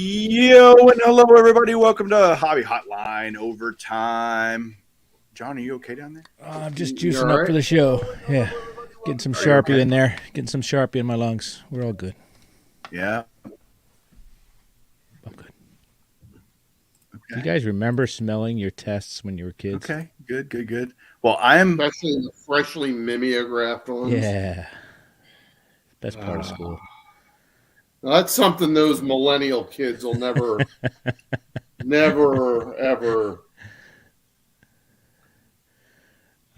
Yo, and hello, everybody. Welcome to Hobby Hotline Overtime. John, are you okay down there? I'm just You juicing all up for right? the show. Yeah. Getting some Are you Sharpie okay? in there. Getting some Sharpie in my lungs. We're all good. Yeah. I'm good. Do you Okay. guys remember smelling your tests when you were kids? Okay. Good. Well, I'm. Especially the freshly mimeographed ones. Yeah. Best part of Ah, school. that's something those millennial kids will never, ever.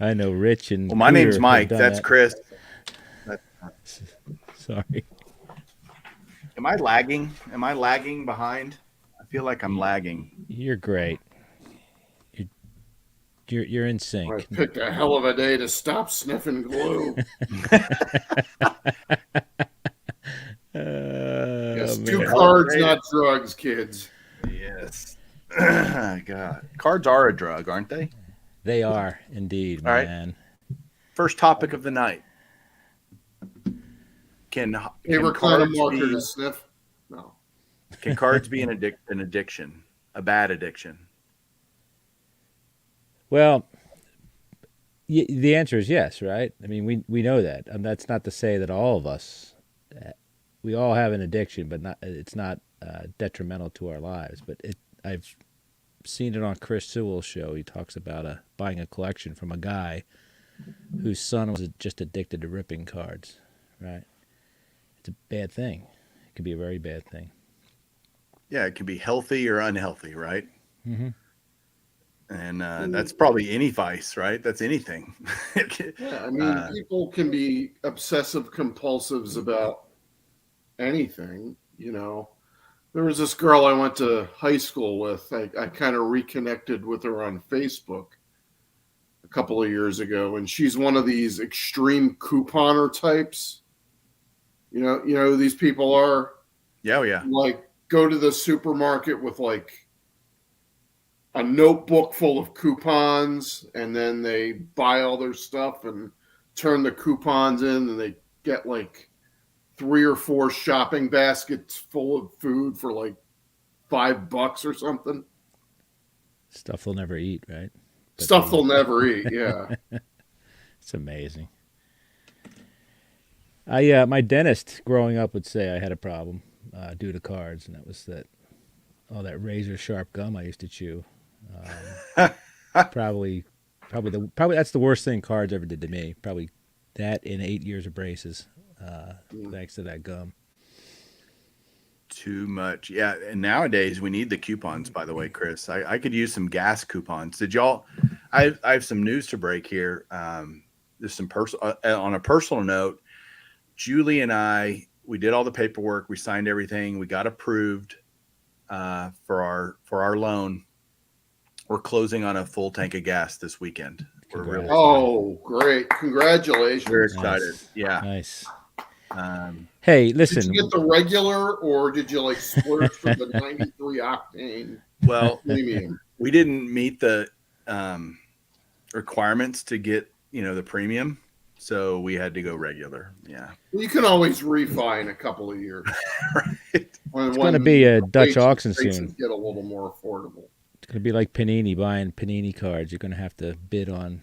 I know Rich and Well, my name's Cooter have Mike. done That's that. Chris. That- Sorry. Am I lagging? Am I lagging behind? I feel like I'm lagging. You're great. You're in I sync. picked a hell of a day to stop sniffing glue. Yes, two Man. cards, not drugs, kids. Yes. God. Cards are a drug, aren't they? They are indeed, All right. man. First topic of the night. Can Favorite kind of cards marker be to sniff? No. Can cards be an addiction, a bad addiction? Well, the answer is yes, right? I mean, we know that. And that's not to say that all of us, we all have an addiction, but it's not detrimental to our lives. But I've seen it on Chris Sewell's show. He talks about buying a collection from a guy whose son was just addicted to ripping cards, right? It's a bad thing. It can be a very bad thing. Yeah, it can be healthy or unhealthy, right? Mm-hmm. And that's probably any vice, right? That's anything. Yeah, I mean, people can be obsessive compulsives about anything, you know. There was this girl I went to high school with. I kind of reconnected with her on Facebook a couple of years ago, and she's one of these extreme couponer types. You know who these people are? Yeah, yeah. Like, go to the supermarket with like a notebook full of coupons, and then they buy all their stuff and turn the coupons in, and they get like 3 or 4 shopping baskets full of food for like $5 or something. Stuff they'll never eat, right? But Stuff they'll never eat. Yeah. It's amazing. My dentist growing up would say I had a problem due to cards, and that was that razor sharp gum I used to chew. Probably that's the worst thing cards ever did to me. Probably that in 8 years of braces, thanks to that gum. Too much. Yeah, and nowadays we need the coupons, by the way, Chris. I could use some gas coupons. Did y'all I have some news to break here. There's some on a personal note, Julie and we did all the paperwork, we signed everything, we got approved for our loan. We're closing on a full tank of gas this weekend. We're really great. Congratulations. We're excited. Nice. Yeah. Nice. Hey, listen. Did you get the regular, or did you like splurge for the 93 octane? Well, premium. We didn't meet the requirements to get the premium, so we had to go regular. Yeah. Well, you can always refi in a couple of years. Right. It's going to be a Dutch auction soon. Get a little more affordable. It's going to be like Panini buying Panini cards. You're going to have to bid on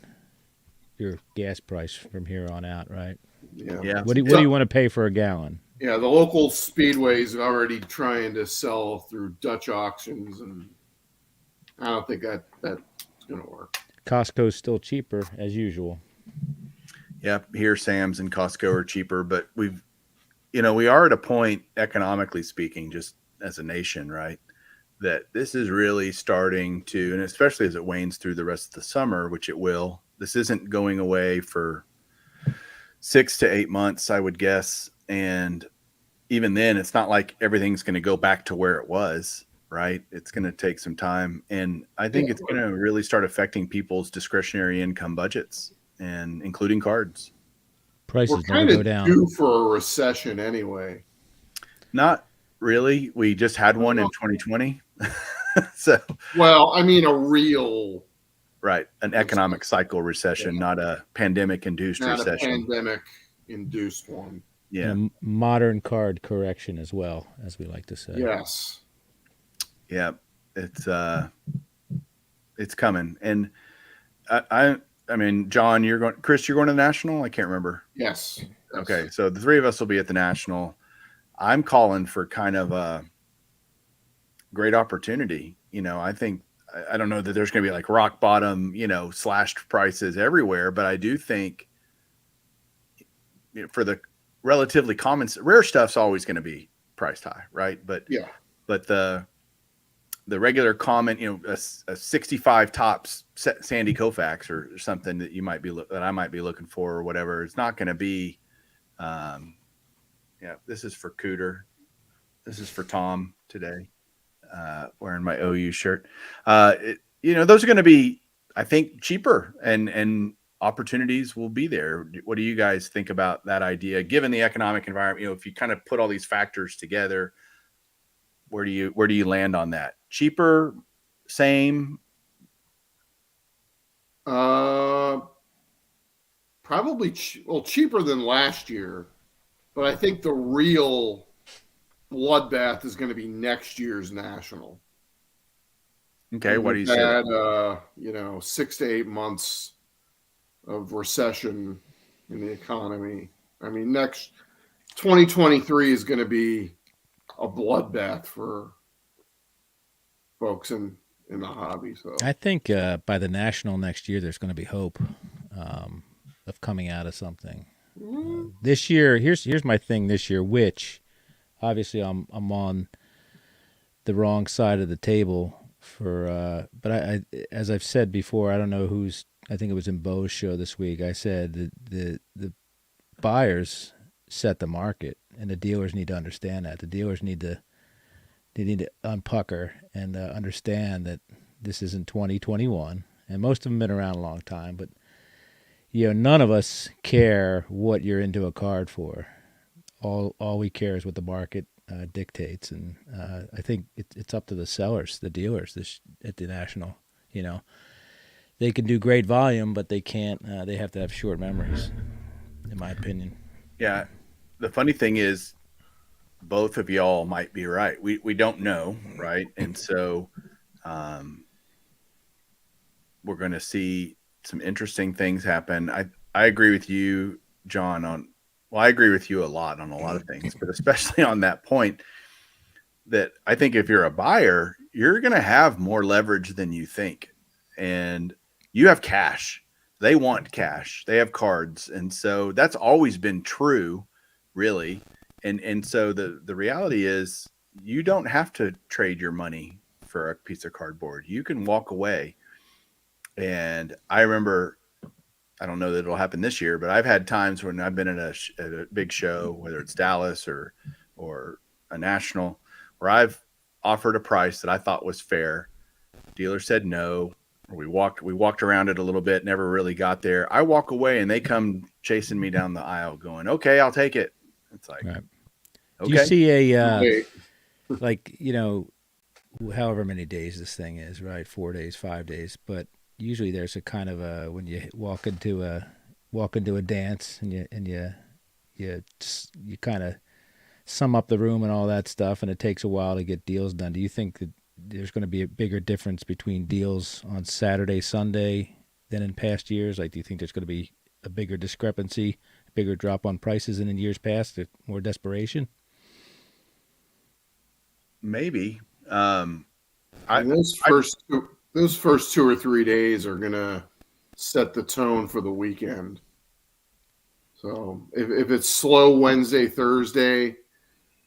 your gas price from here on out, right? Yeah. What do you want to pay for a gallon? Yeah, the local speedways are already trying to sell through Dutch auctions, and I don't think that's going to work. Costco's still cheaper as usual. Yeah, here Sam's and Costco are cheaper, but we are at a point, economically speaking, just as a nation, right, that this is really starting to, and especially as it wanes through the rest of the summer, which it will. This isn't going away for 6 to 8 months, I would guess. And even then, it's not like everything's going to go back to where it was, right? It's going to take some time. And I think it's going to really start affecting people's discretionary income budgets, and including cards. Prices never go down. We're kind of due for a recession anyway. Not really. We just had one in 2020. Well, I mean, a real... Right. An economic cycle recession, not a pandemic-induced recession. Not a pandemic-induced one. Yeah. And a modern card correction as well, as we like to say. Yes. Yeah, it's coming. And I mean, John, you're going. Chris, you're going to the National. I can't remember. Yes. Okay, so the three of us will be at the National. I'm calling for kind of a great opportunity. I think I don't know that there's going to be like rock bottom, slashed prices everywhere, but I do think for the relatively common rare stuff's always going to be priced high, right? But Yeah. but the regular common, a 65 tops Sandy Koufax or something that that I might be looking for or whatever. It's not going to be. Yeah, this is for Cooter. This is for Tom today. Wearing my OU shirt. Those are going to be, I think, cheaper and opportunities will be there. What do you guys think about that idea, given the economic environment? If you kind of put all these factors together, where do you land on that? Cheaper, same? Probably cheaper than last year, but I think the real bloodbath is going to be next year's National. Okay, what do you say? Had 6 to 8 months of recession in the economy. I mean, next 2023 is going to be a bloodbath for folks in the hobby. So I think by the National next year, there's going to be hope of coming out of something. This year, here's my thing. This year, which obviously I'm on the wrong side of the table for, but I as I've said before, I don't know who's. I think it was in Bo's show this week. I said that the buyers set the market, and the dealers need to understand that. The dealers need to unpucker and understand that this isn't 2021, and most of them been around a long time. But none of us care what you're into a card for. All we care is what the market dictates, and I think it's up to the sellers, the dealers, at the National. They can do great volume, but they can't. They have to have short memories, in my opinion. Yeah, the funny thing is, both of y'all might be right. We don't know, right? And so, we're going to see some interesting things happen. I agree with you, John. I agree with you a lot on a lot of things, but especially on that point that I think if you're a buyer, you're going to have more leverage than you think. And you have cash. They want cash. They have cards. And so that's always been true, really. And so the reality is you don't have to trade your money for a piece of cardboard. You can walk away. And I remember, I don't know that it'll happen this year, but I've had times when I've been at a big show, whether it's Dallas or a National, where I've offered a price that I thought was fair. Dealer said no. We walked around it a little bit, never really got there. I walk away and they come chasing me down the aisle going, okay, I'll take it. It's like, right. Okay. Do you see a, like, however many days this thing is, right? 4 days, 5 days, but usually there's a kind of a, when you walk into a dance and you kind of sum up the room and all that stuff, and it takes a while to get deals done. Do you think that there's going to be a bigger difference between deals on Saturday, Sunday than in past years? Like, do you think there's going to be a bigger discrepancy, a bigger drop on prices than in years past, more desperation? Maybe. those first 2 or 3 days are going to set the tone for the weekend. So if it's slow Wednesday, Thursday,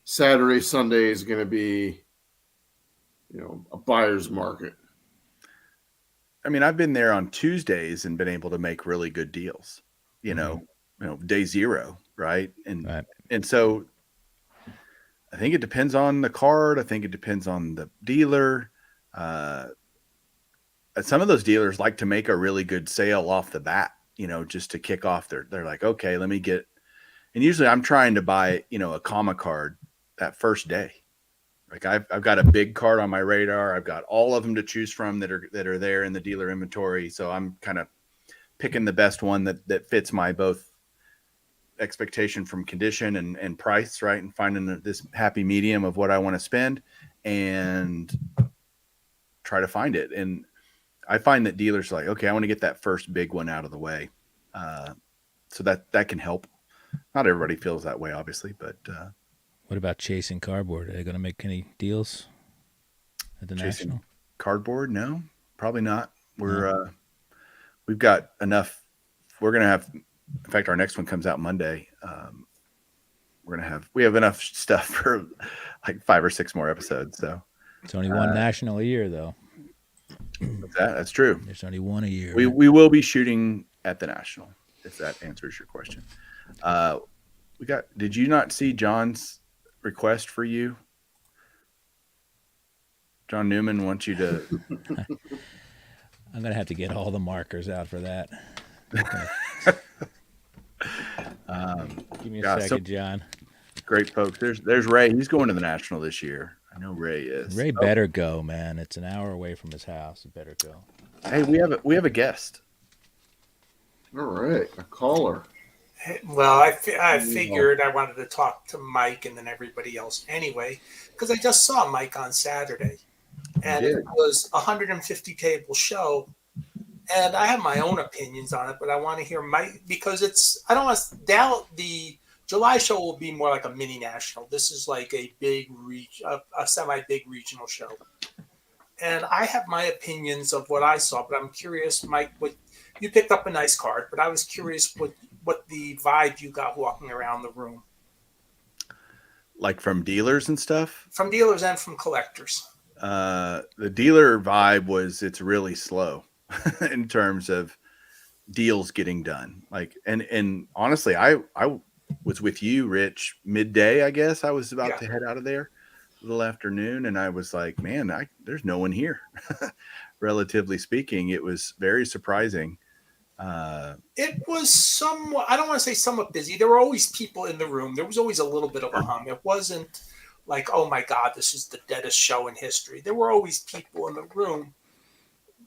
Saturday, Sunday is going to be, a buyer's market. I mean, I've been there on Tuesdays and been able to make really good deals, day zero. Right. And so I think it depends on the card. I think it depends on the dealer. Some of those dealers like to make a really good sale off the bat, just to kick off they're like, okay, let me get, and usually I'm trying to buy, a comma card that first day. Like I've got a big card on my radar. I've got all of them to choose from that are there in the dealer inventory. So I'm kind of picking the best one that fits my both expectation from condition and price, right? And finding this happy medium of what I want to spend. And try to find it. And I find that dealers are like, okay, I want to get that first big one out of the way. So that can help. Not everybody feels that way, obviously, but What about chasing cardboard? Are they going to make any deals at the chasing National? cardboard? No, probably not. We've got enough. We're going to have, in fact, our next one comes out Monday. We have enough stuff for like 5 or 6 more episodes. So It's only one National a year, though. that's true. There's only one a year. We will be shooting at the National, if that answers your question. Did you not see John's request for you? John Newman wants you to. I'm going to have to get all the markers out for that. Give me a second, John. Great folks. There's Ray. He's going to the National this year. I know Ray is. Ray better go, man. It's an hour away from his house. He better go. Hey, we have a guest. All right, a caller. Well, I figured I wanted to talk to Mike and then everybody else anyway, because I just saw Mike on Saturday, and it was a 150 table show, and I have my own opinions on it, but I want to hear Mike because I don't want to doubt the July show will be more like a mini national. This is like a semi big regional show, and I have my opinions of what I saw, but I'm curious, Mike, what you picked up a nice card, but I was curious what the vibe you got walking around the room. Like from dealers and stuff? From dealers and from collectors. The dealer vibe was it's really slow in terms of deals getting done. Like, and honestly, I was with you, Rich, midday, I guess. I was about to head out of there a little afternoon, and I was like, man, there's no one here. Relatively speaking, it was very surprising. It was somewhat, I don't want to say somewhat busy. There were always people in the room. There was always a little bit of a hum. It wasn't like, oh my God, this is the deadest show in history. There were always people in the room.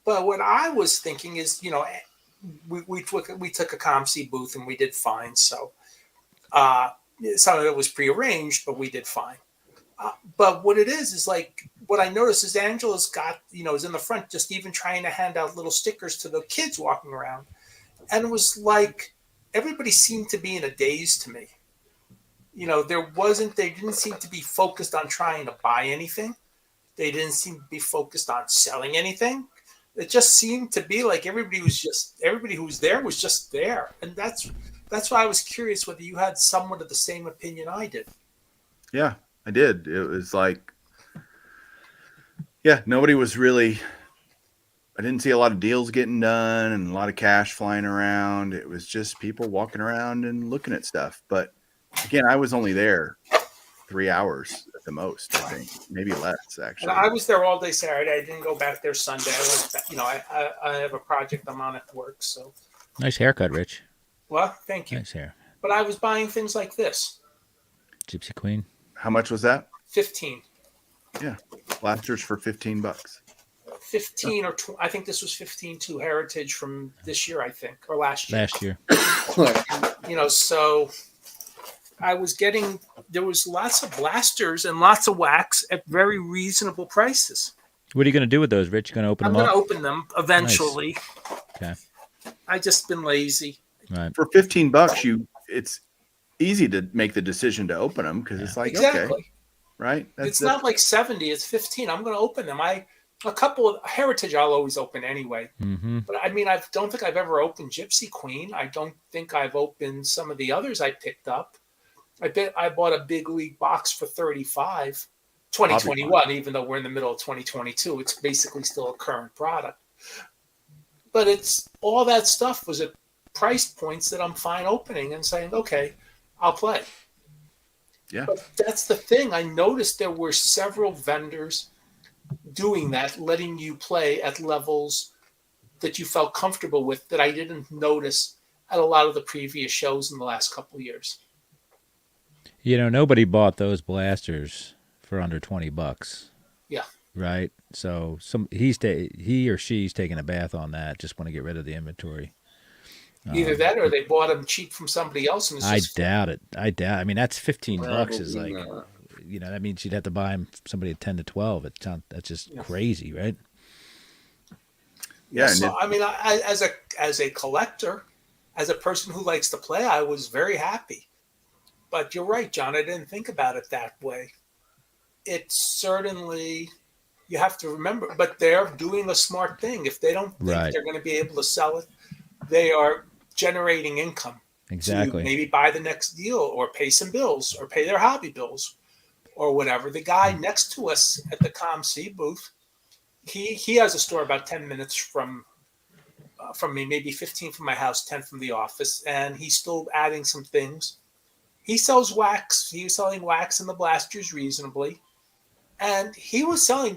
But what I was thinking is, we took a ComC booth and we did fine. So some of it was prearranged, but we did fine. But what it is like, what I noticed is Angela's got, is in the front, just even trying to hand out little stickers to the kids walking around. And it was like, everybody seemed to be in a daze to me. They didn't seem to be focused on trying to buy anything. They didn't seem to be focused on selling anything. It just seemed to be like everybody who was there was just there. And that's why I was curious whether you had somewhat of the same opinion I did. Yeah, I did. It was like, nobody was really, I didn't see a lot of deals getting done and a lot of cash flying around. It was just people walking around and looking at stuff. But again, I was only there 3 hours at the most, I think, maybe less actually. And I was there all day Saturday. I didn't go back there Sunday. I have a project I'm on at work. So nice haircut, Rich. Well, thank you. Nice hair. But I was buying things like this. Gypsy Queen. How much was that? 15. Yeah, blasters for $15. 15 or 20, I think this was 15 to Heritage from this year, I think, or last year. Last year. So there was lots of blasters and lots of wax at very reasonable prices. What are you going to do with those, Rich? You going to open them up? I'm going to open them eventually. Nice. Okay. I just been lazy. Right. For $15, it's easy to make the decision to open them because it's like, okay, right? It's not like 70, it's 15. I'm going to open them. A couple of Heritage I'll always open anyway. Mm-hmm. But I mean, I don't think I've ever opened Gypsy Queen. I don't think I've opened some of the others I picked up. I bought a big league box for $35, 2021, even though we're in the middle of 2022. It's basically still a current product. But it's all that stuff was at price points that I'm fine opening and saying, okay, I'll play. Yeah. But that's the thing. I noticed there were several vendors doing that, letting you play at levels that you felt comfortable with that I didn't notice at a lot of the previous shows in the last couple of years. Nobody bought those blasters for under $20. Yeah. Right. So he or she's taking a bath on that. Just want to get rid of the inventory. Either that or they bought them cheap from somebody else. And I doubt it. I mean, that's $15 is like, that means you'd have to buy them from somebody at 10 to 12. That's just crazy, right? Yeah, So I mean, as a collector, as a person who likes to play, I was very happy. But you're right, John. I didn't think about it that way. It's certainly, you have to remember, but they're doing a smart thing. If they don't think Right. they're going to be able to sell it, they are generating income to Exactly. maybe buy the next deal or pay some bills or pay their hobby bills or whatever. The guy next to us at the ComC booth, he has a store about 10 minutes from me, maybe 15 from my house, 10 from the office, and he's still adding some things. He sells wax. He was selling wax and the blasters reasonably, and he was selling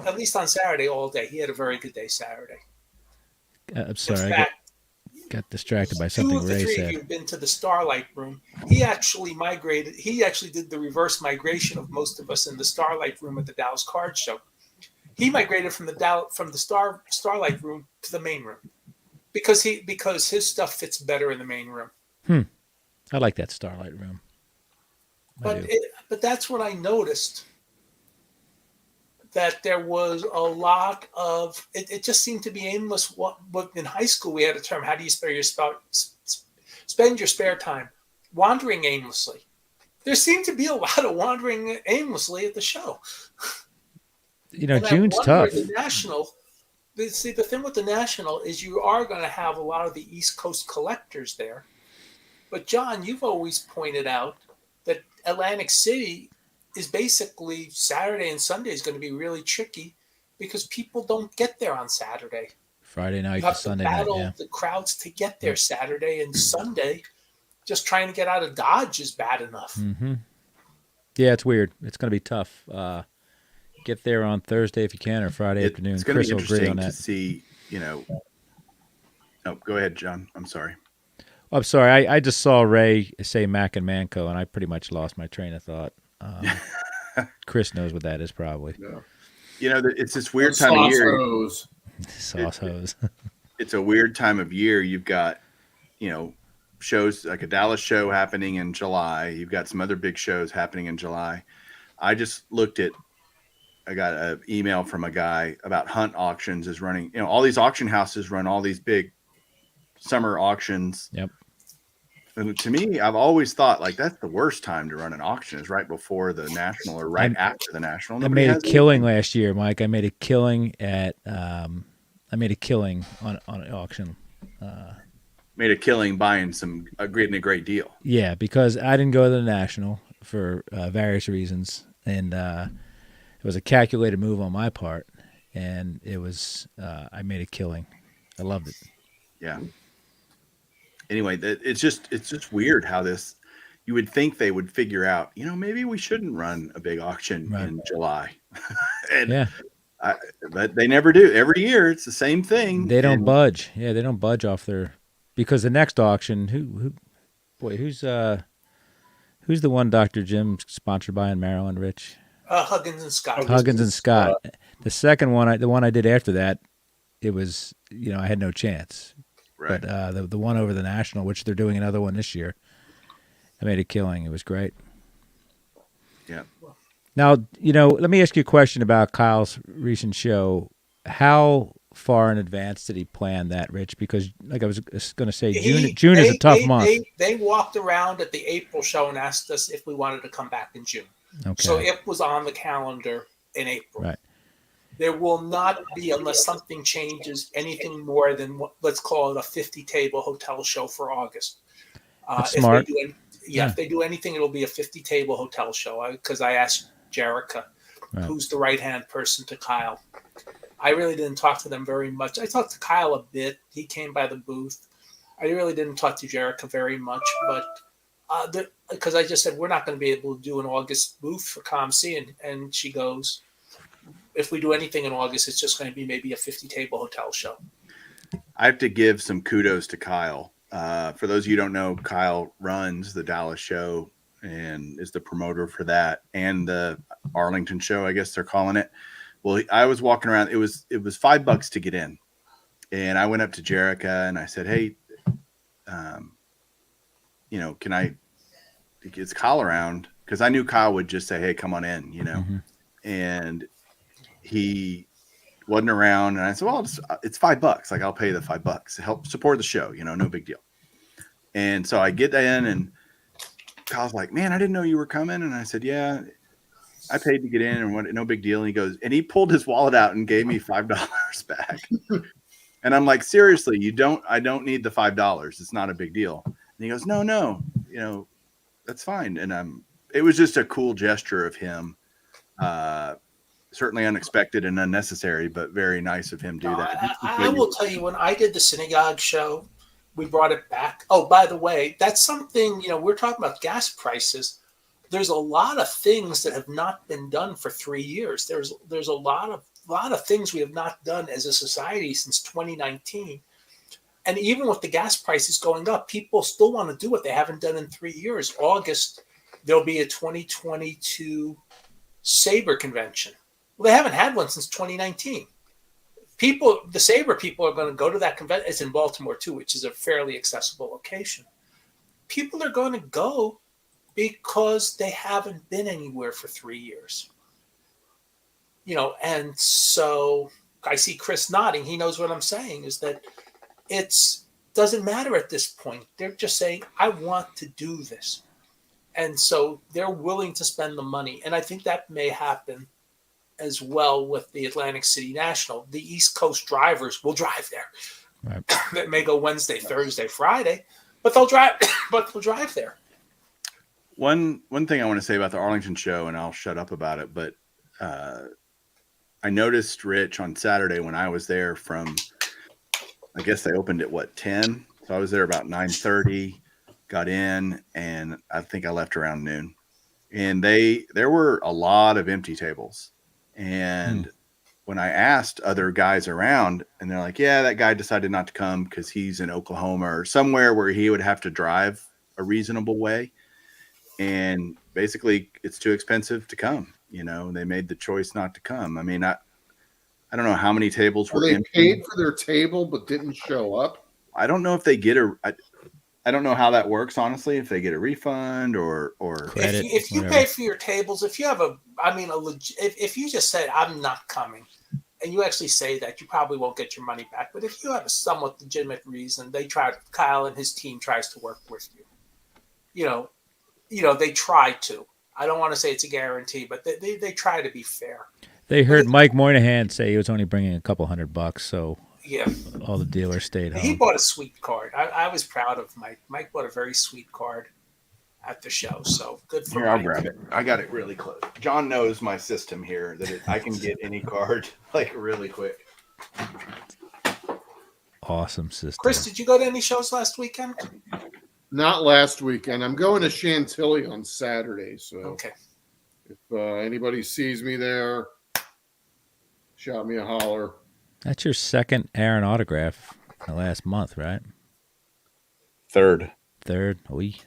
at least on Saturday all day. He had a very good day Saturday. I'm In sorry, fact, got distracted by two something of the Ray three of said. you have been to the Starlight Room. He actually migrated. He actually did the reverse migration of most of us in the Starlight Room at the Dallas Card Show. He migrated from the Starlight Room to the main room because his stuff fits better in the main room. I like that Starlight Room. But that's what I noticed, that there was a lot of it. It just seemed to be aimless. What in high school we had a term. How do you spend your spare time? Wandering aimlessly. There seemed to be a lot of wandering aimlessly at the show. And June's tough. The National. See, the thing with the National is you are going to have a lot of the East Coast collectors there. But John, you've always pointed out that Atlantic City is basically Saturday and Sunday is going to be really tricky because people don't get there on Saturday. Friday night You to have to Sunday night. battle Yeah. the crowds to get there Saturday and Sunday. Just trying to get out of Dodge is bad enough. Mm-hmm. Yeah, it's weird. It's going to be tough. Get there on Thursday if you can, or Friday afternoon. It's going to be Chris will agree on interesting to that. see. Oh, go ahead, John. I'm sorry. I'm sorry. I just saw Ray say Mac and Manco, and I pretty much lost my train of thought. Chris knows what that is, probably. Yeah. It's this weird time of year. Sauce hose. It's a weird time of year. You've got, shows like a Dallas show happening in July. You've got some other big shows happening in July. I just I got an email from a guy about Hunt Auctions is running, all these auction houses run all these big summer auctions. Yep. And to me, I've always thought like that's the worst time to run an auction is right before the National or right after the National. I made a killing last year, Mike. I made a killing on an auction. Made a killing buying getting a great deal. Yeah, because I didn't go to the National for various reasons, and it was a calculated move on my part, and it was I made a killing. I loved it. Yeah. Anyway, it's just weird how you would think they would figure out, maybe we shouldn't run a big auction in July. But they never do. Every year it's the same thing. They don't budge. Yeah, they don't budge off because the next auction, who's the one Dr. Jim sponsored by in Maryland, Rich? Huggins and Scott. Huggins and Scott. The second one, the one I did after that, it was, I had no chance. Right. But the one over the National, which they're doing another one this year, I made a killing. It was great. Yeah. Now, let me ask you a question about Kyle's recent show. How far in advance did he plan that, Rich? Because, like I was going to say, June is a tough month. They walked around at the April show and asked us if we wanted to come back in June. Okay. So it was on the calendar in April. Right. There will not be, unless something changes, anything more than let's call it a 50-table hotel show for August. That's smart. If they do anything, it'll be a 50-table hotel show. Because I asked Jerica, who's the right-hand person to Kyle. I really didn't talk to them very much. I talked to Kyle a bit. He came by the booth. I really didn't talk to Jerica very much, but because I just said, we're not going to be able to do an August booth for ComC. And she goes, if we do anything in August, it's just going to be maybe a 50-table hotel show. I have to give some kudos to Kyle. For those of you who don't know, Kyle runs the Dallas show and is the promoter for that and the Arlington show, I guess they're calling it. Well, I was walking around. It was $5 to get in. And I went up to Jerica and I said, hey, can I get Kyle around? Because I knew Kyle would just say, hey, come on in, Mm-hmm. And he wasn't around, and I said, well, it's $5. Like, I'll pay the $5 to help support the show. No big deal. And so I get in, and Kyle's like, man, I didn't know you were coming. And I said, yeah, I paid to get in, and what? No big deal. And he goes, and he pulled his wallet out and gave me $5 back. And I'm like, seriously, I don't need the $5. It's not a big deal. And he goes, no, that's fine. And it was just a cool gesture of him. Certainly unexpected and unnecessary, but very nice of him to do that. I will tell you, when I did the synagogue show, we brought it back. Oh, by the way, that's something, we're talking about gas prices. There's a lot of things that have not been done for 3 years. There's a lot of things we have not done as a society since 2019. And even with the gas prices going up, people still want to do what they haven't done in 3 years. August, there'll be a 2022 Sabre convention. Well, they haven't had one since 2019. The Sabre people are going to go to that convention. It's in Baltimore too, which is a fairly accessible location. People are going to go because they haven't been anywhere for 3 years. And so I see Chris nodding. He knows what I'm saying, is that it doesn't matter at this point. They're just saying, I want to do this. And so they're willing to spend the money. And I think that may happen as well with the Atlantic City National. The East Coast drivers will drive there. Right. That may go Wednesday, Thursday, Friday, but they'll drive there. One thing I want to say about the Arlington show, and I'll shut up about it, but I noticed, Rich, on Saturday when I was there I guess they opened at 10? So I was there about 9:30, got in, and I think I left around noon. And there were a lot of empty tables. And when I asked other guys around, and they're like, yeah, that guy decided not to come because he's in Oklahoma or somewhere where he would have to drive a reasonable way. And basically it's too expensive to come. They made the choice not to come. I mean, I don't know how many tables were empty. Paid for their table but didn't show up. I don't know if they get I don't know how that works, honestly, if they get a refund or credit. If you pay for your tables, if you have if you just say, I'm not coming, and you actually say that, you probably won't get your money back. But if you have a somewhat legitimate reason, Kyle and his team tries to work with you. They try to. I don't want to say it's a guarantee, but they try to be fair. They heard Mike Moynihan say he was only bringing a couple $100, so yeah, all the dealers stayed home. He bought a sweet card. I was proud of Mike. Mike bought a very sweet card at the show, so good for Mike. I'll grab it. I got it really close. John knows my system here, that I can get any card really quick. Awesome system. Chris, did you go to any shows last weekend? Not last weekend. I'm going to Chantilly on Saturday. So okay. If anybody sees me there, shout me a holler. That's your second Aaron autograph in the last month, right? Third. Oui.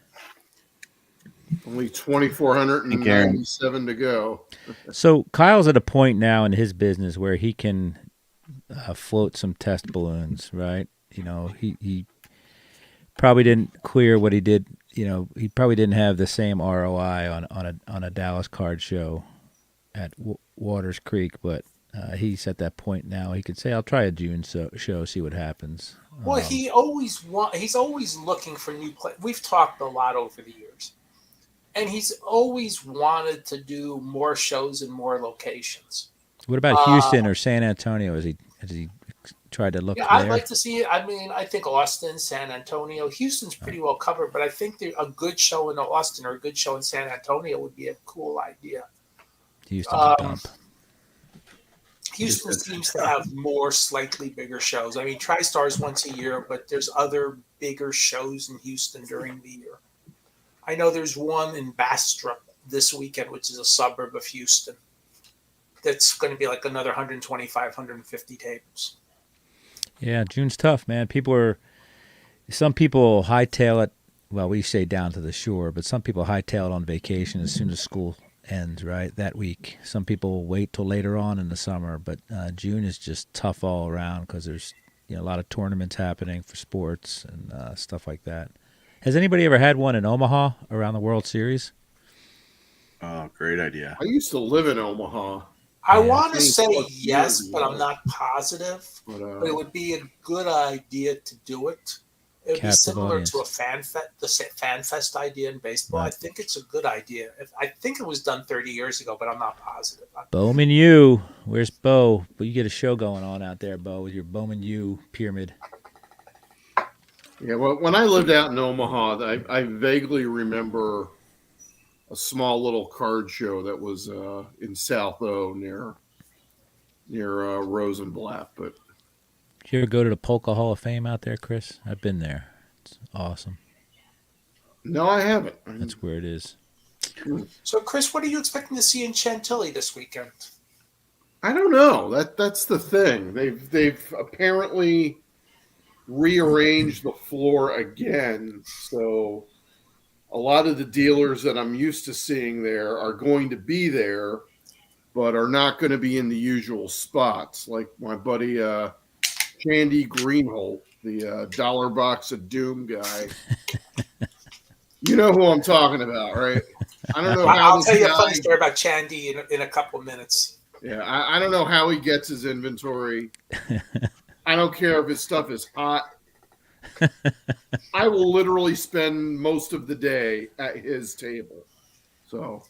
Only 2,497 to go. So Kyle's at a point now in his business where he can float some test balloons, right? He probably didn't clear what he did. He probably didn't have the same ROI on a Dallas card show at Waters Creek, but he's at that point now. He could say, "I'll try a June show, see what happens." Well, he's always looking for new play. We've talked a lot over the years, and he's always wanted to do more shows in more locations. What about Houston or San Antonio? Has he tried to look there? I'd like to see it. I mean, I think Austin, San Antonio, Houston's pretty well covered, but I think a good show in Austin or a good show in San Antonio would be a cool idea. Houston's a dump. Houston seems to have more slightly bigger shows. I mean, TriStar's once a year, but there's other bigger shows in Houston during the year. I know there's one in Bastrop this weekend, which is a suburb of Houston. That's going to be like another 125, 150 tables. Yeah, June's tough, man. Some people hightail it. Well, we say down to the shore, but some people hightail it on vacation as soon as school ends, right, that week. Some people wait till later on in the summer, but June is just tough all around because there's a lot of tournaments happening for sports and stuff like that. Has anybody ever had one in Omaha around the World Series? Oh, great idea. I used to live in Omaha. I Yeah. want to 20 say plus yes, years but I'm ago. not positive. But But it would be a good idea to do it. It would be Captive similar to audience. the fan fest idea in baseball. I Right. think it's a good idea. I think it was done 30 years ago, but I'm not positive. Bowman U. Where's Bo? But you get a show going on out there, Bo, with your Bowman U pyramid. yeah, well, when I lived out in Omaha, I vaguely remember a small little card show that was in South O near Rosenblatt. But Did you ever go to the Polka Hall of Fame out there, Chris? I've been there. It's awesome. no, I haven't. That's where it is. So, Chris, what are you expecting to see in Chantilly this weekend? I don't know. That's the thing. They've apparently rearranged the floor again, so a lot of the dealers that I'm used to seeing there are going to be there, but are not going to be in the usual spots. Like my buddy Chandy Greenholt, the dollar box of doom guy. You know who I'm talking about, right? I don't know how I'll tell you a guy, funny story about Chandy in a couple of minutes. Yeah, I don't know how he gets his inventory. I don't care if his stuff is hot. I will literally spend most of the day at his table. So,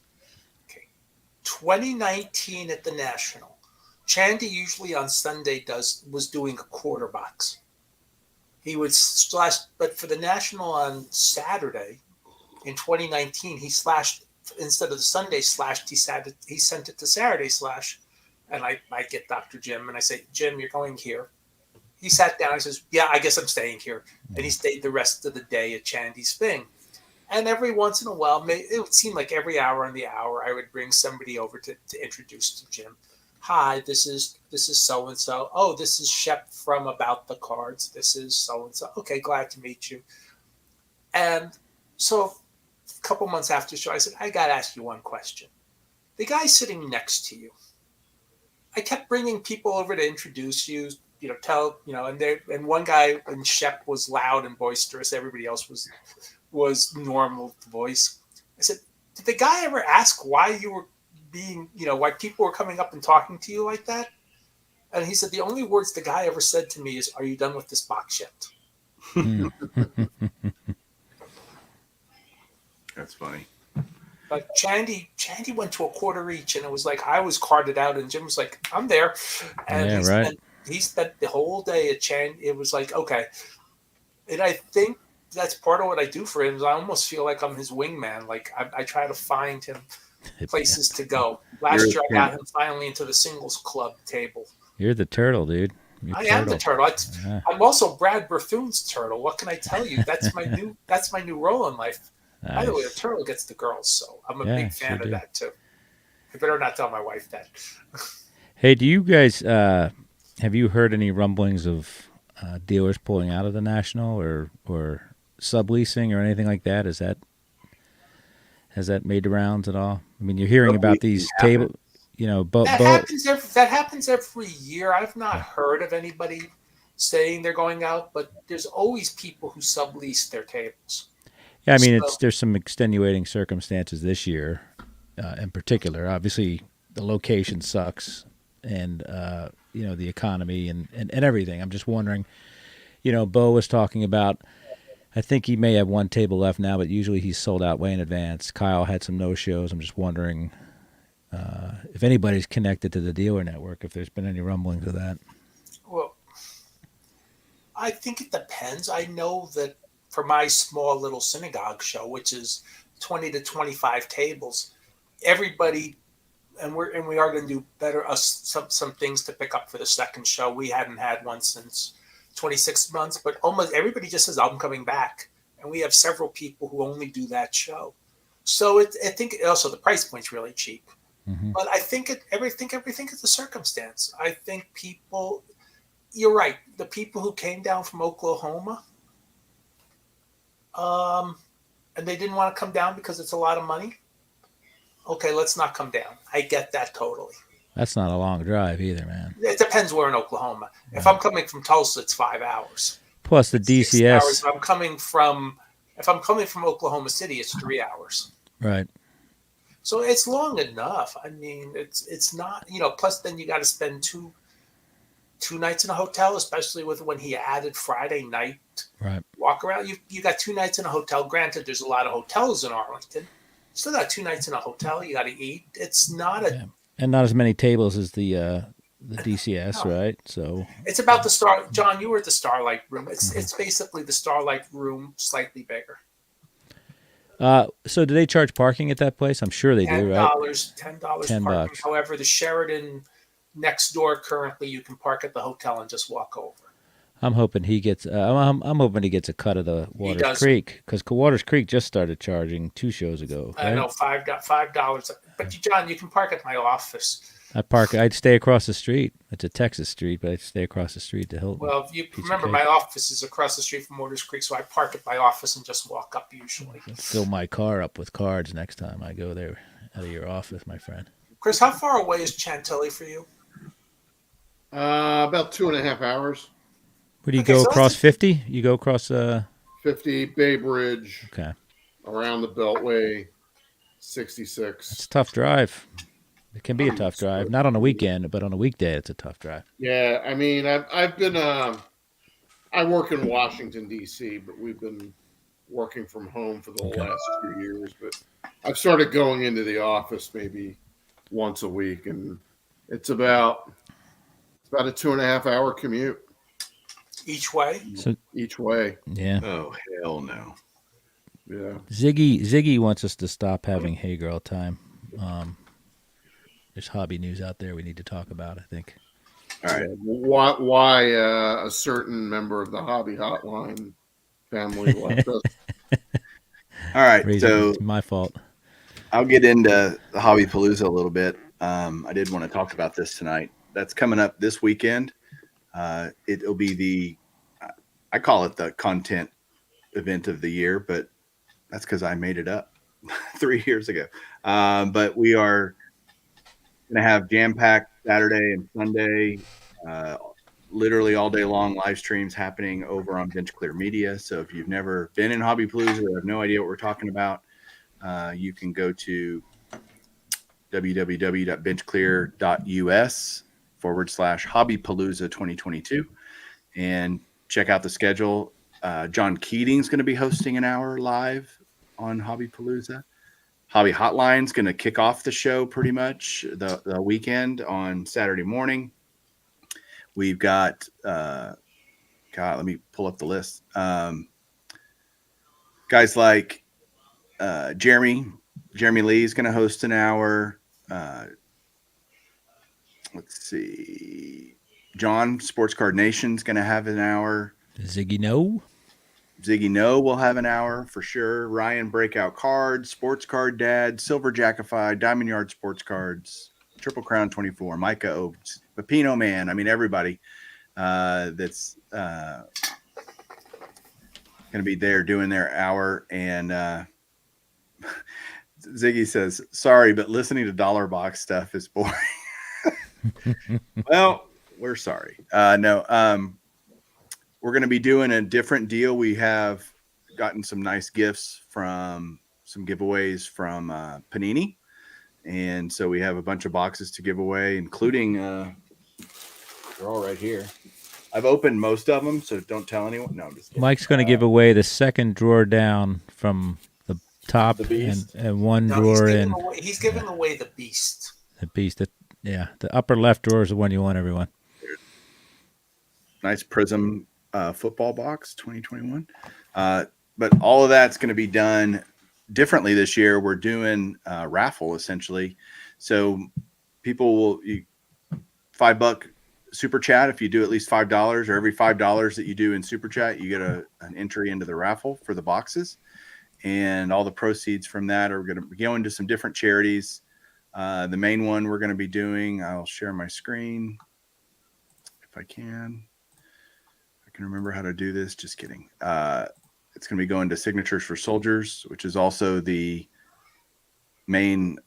2019 at the National, Chandy usually on Sunday was doing a quarter box. He would slash, but for the National on Saturday in 2019, he slashed instead of the Sunday slashed. He sent it to Saturday slash, and I get Dr. Jim and I say, Jim, you're going here. He sat down. He says, yeah, I guess I'm staying here, and he stayed the rest of the day at Chandy's thing. And every once in a while, it would seem like every hour on the hour, I would bring somebody over to introduce to Jim. Hi, this is so and so. Oh, this is Shep from About the Cards. This is so and so. Okay, glad to meet you. And so, a couple months after the show, I said, I got to ask you one question. The guy sitting next to you, I kept bringing people over to introduce you. And one guy, and Shep was loud and boisterous. Everybody else was normal voice. I said, did the guy ever ask why you were why people were coming up and talking to you like that? And he said, the only words the guy ever said to me is, are you done with this box yet? That's funny. But Chandy went to a quarter each, and it was like I was carded out, and Jim was like, I'm there. And he spent the whole day at Chandy. It was like, okay. And I think that's part of what I do for him. Is I almost feel like I'm his wingman. Like I try to find him places to go. Last year, I got him finally into the singles club table. You're the turtle, dude. I am the turtle. I'm also Brad Berthoon's turtle. What can I tell you? That's my new role in life. Nice. By the way, the turtle gets the girls, so I'm a big fan of that too. I better not tell my wife that. Hey, do you guys have you heard any rumblings of dealers pulling out of the National or subleasing or anything like that? Has that made the rounds at all? I mean, you're hearing about these tables, that happens every year. I've not heard of anybody saying they're going out, but there's always people who sublease their tables. Yeah, I mean, there's some extenuating circumstances this year, in particular. Obviously, the location sucks, and the economy and everything. I'm just wondering. Bo was talking about. I think he may have one table left now, but usually he's sold out way in advance. Kyle had some no-shows. I'm just wondering if anybody's connected to the dealer network, if there's been any rumblings of that. Well, I think it depends. I know that for my small little synagogue show, which is 20 to 25 tables, everybody, and we are going to do better. Some things to pick up for the second show. We hadn't had one since 26 months, but almost everybody just says, I'm coming back. And we have several people who only do that show. So I think also the price point's really cheap. Mm-hmm. But I think everything is a circumstance. I think people, you're right. The people who came down from Oklahoma, and they didn't want to come down because it's a lot of money. Okay, let's not come down. I get that totally. That's not a long drive either, man. It depends where in Oklahoma. Right. If I'm coming from Tulsa, it's 5 hours. Plus the DCS. If I'm coming from Oklahoma City, it's 3 hours. Right. So it's long enough. I mean, it's not, plus then you got to spend two nights in a hotel, especially with when he added Friday night Right. walk around. You got 2 nights in a hotel. Granted, there's a lot of hotels in Arlington. Still got 2 nights in a hotel. You got to eat. It's not a. Yeah. And not as many tables as the DCS, No. right? So It's about the Star. John, you were at the Starlight Room. It's basically the Starlight Room, slightly bigger. so do they charge parking at that place? I'm sure they do, right? $10 $10. parking. However, the Sheraton next door currently, you can park at the hotel and just walk over. I'm hoping he gets. I'm hoping he gets a cut of the Waters does. Creek, because Waters Creek just started charging 2 shows ago. Right? I know $5. But John, you can park at my office. I'd stay across the street. It's a Texas street, but I'd stay across the street to Hilton. Well, you Piece of remember cake. my office is across the street from Waters Creek, so I park at my office and just walk up usually. Fill my car up with cards next time I go there out of your office, my friend. Chris, how far away is Chantilly for you? About 2.5 hours. Where do you Okay, go so across that's 50? You go across 50 Bay Bridge, okay. around the Beltway, It's 66. a tough drive. It can be a tough drive. Not on a weekend, but on a weekday it's a tough drive. Yeah, I mean, I've been I work in Washington D.C., but we've been working from home for the Okay. last 2 years. But I've started going into the office maybe once a week, and it's about a 2.5 hour commute Each way? So each way. yeah. Oh hell no! Yeah. Ziggy wants us to stop having Hey Girl time. There's hobby news out there we need to talk about, I think. All right. Yeah. Why a certain member of the Hobby Hotline family left us? All right. So It's my fault. I'll get into the Hobby Palooza a little bit. I did want to talk about this tonight. That's coming up this weekend. It'll be I call it the content event of the year, but that's because I made it up 3 years ago. But we are going to have jam-packed Saturday and Sunday, literally all day long live streams happening over on Bench Clear Media. So if you've never been in Hobby Palooza or have no idea what we're talking about, you can go to www.benchclear.us/Hobbypalooza 2022 and check out the schedule. John Keating's going to be hosting an hour live on Hobby Palooza. Hobby Hotline's going to kick off the show pretty much the weekend on Saturday morning. We've got, let me pull up the list. Guys like Jeremy Lee is going to host an hour. Let's see. John, Sports Card Nation's going to have an hour. Ziggy No. Ziggy No will have an hour for sure. Ryan Breakout Cards, Sports Card Dad, Silver Jackify, Diamond Yard Sports Cards, Triple Crown 24, Micah Oates, Pepino Man. I mean, everybody that's going to be there doing their hour. And Ziggy says, sorry, but listening to dollar box stuff is boring. Well, we're sorry. We're going to be doing a different deal. We have gotten some nice gifts from some giveaways from Panini. And so we have a bunch of boxes to give away, including, they're all right here. I've opened most of them, so don't tell anyone. No, I'm just kidding. Mike's going to give away the second drawer down from the top The Beast? and one No, drawer in. he's giving away the Beast. The Beast. The upper left drawer is the one you want, everyone. Nice Prism football box 2021. But all of that's going to be done differently this year. We're doing a raffle essentially. So people will $5 super chat. If you do at least $5, or every $5 that you do in super chat, you get an entry into the raffle for the boxes. And all the proceeds from that are going to be going to some different charities. The main one we're going to be doing, I'll share my screen if I can. I can remember how to do this. Just kidding. It's going to be going to Signatures for Soldiers, which is also the main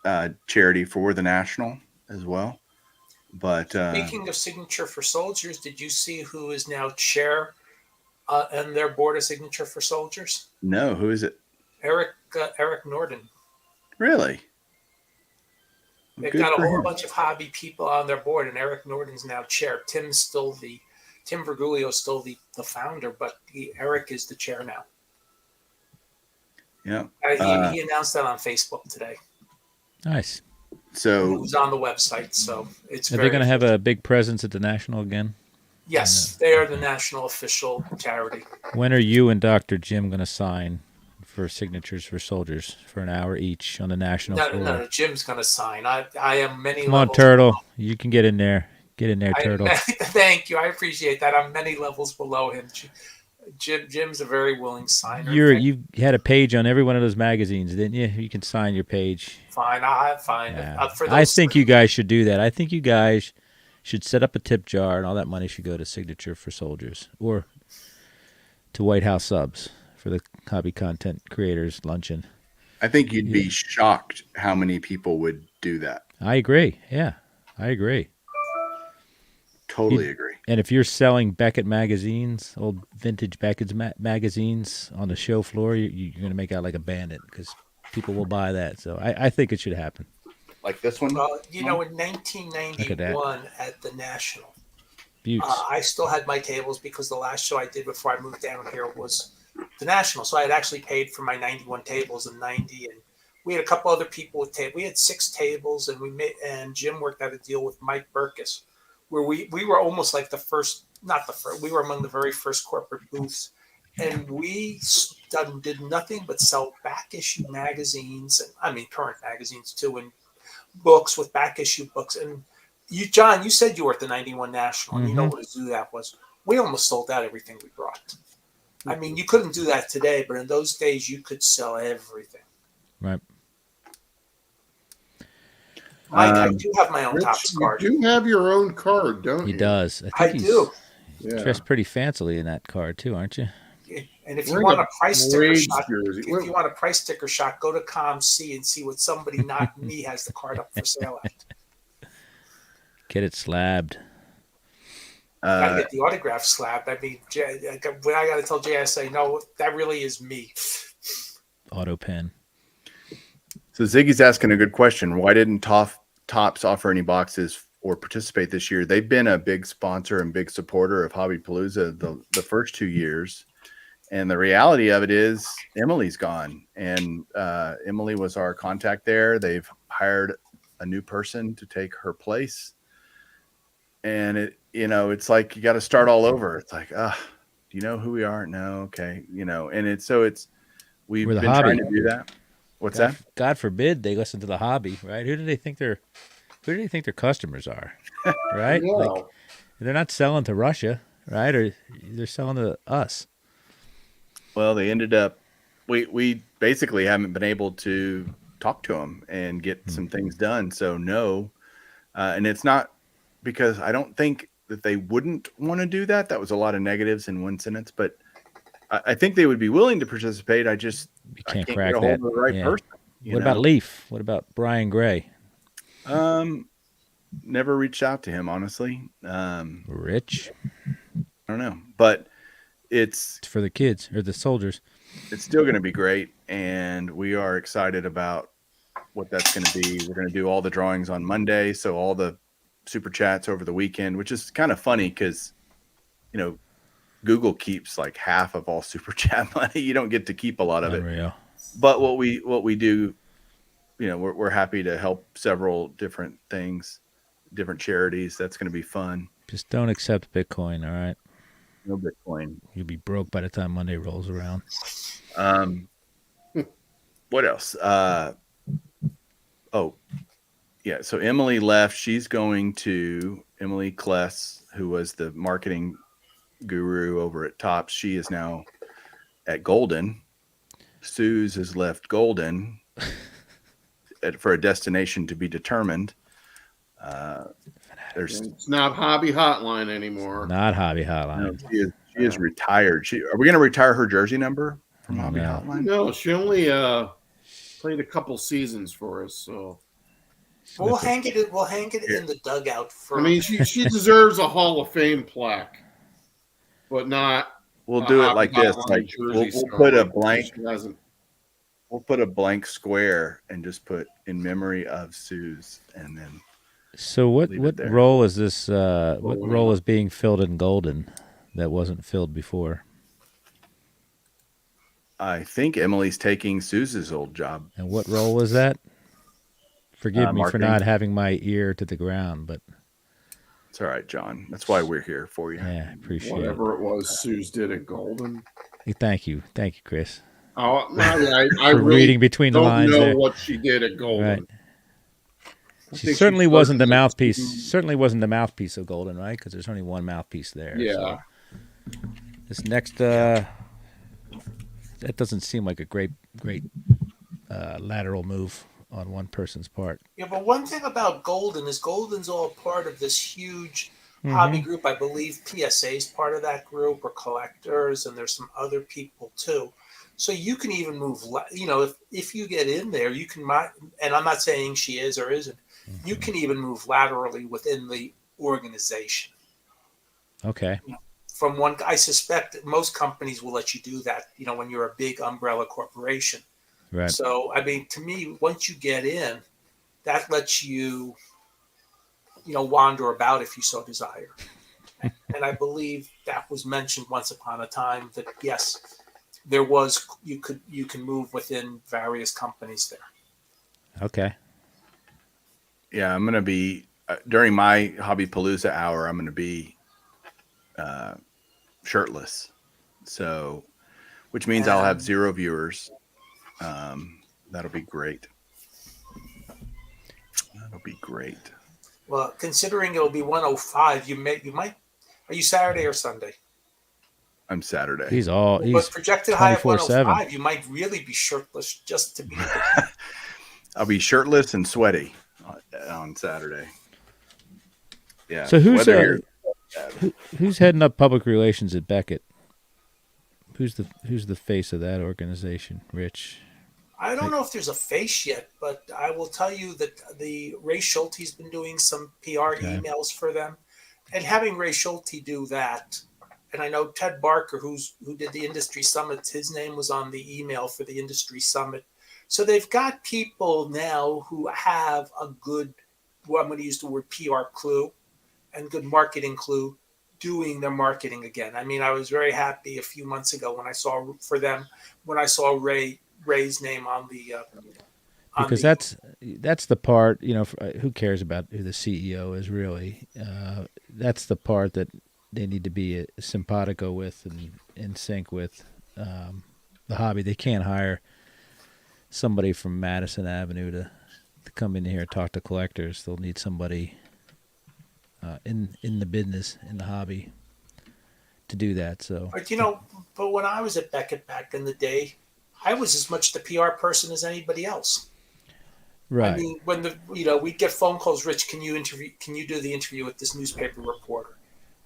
charity for the National as well. But Speaking of Signature for Soldiers, did you see who is now chair and their board of Signature for Soldiers? no, who is it? Eric Norden. Really? They've Good got a for whole him. bunch of hobby people on their board, and Eric Norton's now chair. Tim Virgulio is still the founder, but Eric is the chair now. Yeah. He announced that on Facebook today. Nice. So It was on the website, so it's Are they going to have a big presence at the National again? Yes, they are the national official charity. When are you and Dr. Jim going to sign for signatures for soldiers for an hour each on the national floor? No, Jim's going to sign. I am many Come on, levels Turtle. below. You can get in there. Get in there, Turtle. Thank you. I appreciate that. I'm many levels below him. Jim's a very willing signer. You had a page on every one of those magazines, didn't you? You can sign your page. Fine. Fine. Yeah. For those I think you guys should do that. I think you guys should set up a tip jar, and all that money should go to Signature for Soldiers or to White House Subs for the hobby content creators luncheon. I think you'd be shocked how many people would do that. I agree. Yeah, I agree. Totally agree. And if you're selling Beckett magazines, old vintage Beckett magazines on the show floor, you're going to make out like a bandit because people will buy that. So I think it should happen. Like this one? Well, in 1991 at the National, I still had my tables because the last show I did before I moved down here was the National. So I had actually paid for my 91 tables in 90, and we had a couple other people with tables. We had 6 tables, and Jim worked out a deal with Mike Burkus, where we were almost like we were among the very first corporate booths, and we did nothing but sell back issue magazines, and current magazines too, and books with back issue books. And you, John, you said you were at the 91 National, and you know what a zoo that was. We almost sold out everything we brought. You couldn't do that today, but in those days you could sell everything. Right. Mike, I do have my own Rich, Topps card. You do have your own card, don't you? He does. I do. He's dressed pretty fancily in that card too, aren't you? And if you want a price sticker shot, go to ComC and see what somebody not me has the card up for sale at. Get it slabbed. I get the autograph slab. When I got to tell Jay, I say, no, that really is me. Auto pen. So Ziggy's asking a good question. Why didn't Topps offer any boxes or participate this year? They've been a big sponsor and big supporter of Hobbypalooza the first 2 years. And the reality of it is Emily's gone. And Emily was our contact there. They've hired a new person to take her place. And it's like you got to start all over. It's like, do you know who we are? No, okay. And we've been trying to do that. What's that? God forbid they listen to the hobby, right? Who do they think their customers are? Right? Yeah. Like they're not selling to Russia, right? Or they're selling to us. Well, they ended up we basically haven't been able to talk to them and get some things done. So no. And it's not because I don't think that they wouldn't want to do that. That was a lot of negatives in one sentence, but I think they would be willing to participate. I can't crack get a hold of the right person. What about Leaf? What about Brian Gray? Never reached out to him, honestly. Rich? I don't know, but it's for the kids or the soldiers. It's still going to be great, and we are excited about what that's going to be. We're going to do all the drawings on Monday, so all the super chats over the weekend, which is kind of funny because, Google keeps like half of all super chat money. You don't get to keep a lot of it. But what we do, we're happy to help several different things, different charities. That's going to be fun. Just don't accept Bitcoin, all right? No Bitcoin. You'll be broke by the time Monday rolls around. What else? So Emily left. She's going to Emily Kless, who was the marketing guru over at Topps. She is now at Golden. Suze has left Golden for a destination to be determined. It's not Hobby Hotline anymore. Not Hobby Hotline. No, she is retired. Are we going to retire her jersey number from Hobby Hotline? No, she only played a couple seasons for us. So we'll hang it in the dugout for. She deserves a Hall of Fame plaque, but not. We'll do it like this. Like we'll put a blank. We'll put a blank square and just put "in memory of Suze," and then So what leave it there. role is this? What role is being filled in Golden that wasn't filled before? I think Emily's taking Suze's old job. And what role was that? Forgive me for Marketing. not having my ear to the ground, but It's all right, John. That's why we're here for you. yeah, appreciate Whatever it was Suze did at Golden. it. Thank you, Chris, Oh, I for really reading between the don't lines know there. what she did at Golden. Right. I She think certainly wasn't the started mouthpiece. making- Certainly wasn't the mouthpiece of Golden, right? Because there's only one mouthpiece there. Yeah. So this next, that doesn't seem like a great lateral move on one person's part. Yeah, but one thing about Golden is Golden's all part of this huge hobby group. I believe PSA is part of that group, or collectors, and there's some other people too. So you can even move, if you get in there, you can, and I'm not saying she is or isn't, you can even move laterally within the organization. Okay. From one, I suspect that most companies will let you do that, when you're a big umbrella corporation. Right. So, I mean, to me, once you get in, that lets you, wander about if you so desire. And I believe that was mentioned once upon a time that, yes, there was, you can move within various companies there. Okay. Yeah, I'm going to be, during my Hobby Palooza hour, I'm going to be shirtless. So, which means I'll have 0 viewers. That'll be great. That'll be great. Well, considering it'll be 105, you might. Are you Saturday or Sunday? I'm Saturday. He's But projected high of 24/7. 105, you might really be shirtless just to be there. I'll be shirtless and sweaty on Saturday. Yeah. So who's heading up public relations at Beckett? Who's the face of that organization? Rich. I don't know if there's a face yet, but I will tell you that the Ray Schulte's been doing some PR emails for them, and having Ray Schulte do that. And I know Ted Barker, who did the industry summits, his name was on the email for the industry summit. So they've got people now who have a good, I'm going to use the word PR clue and good marketing clue, doing their marketing again. I mean, I was very happy a few months ago when I saw Ray's name on the because that's the part, who cares about who the CEO is really. That's the part that they need to be simpatico with and in sync with the hobby. They can't hire somebody from Madison Avenue to come in here and talk to collectors. They'll need somebody in the business, in the hobby, to do that. So, but when I was at Beckett back in the day, I was as much the PR person as anybody else. Right. I mean, when we'd get phone calls, Rich, can you do the interview with this newspaper reporter?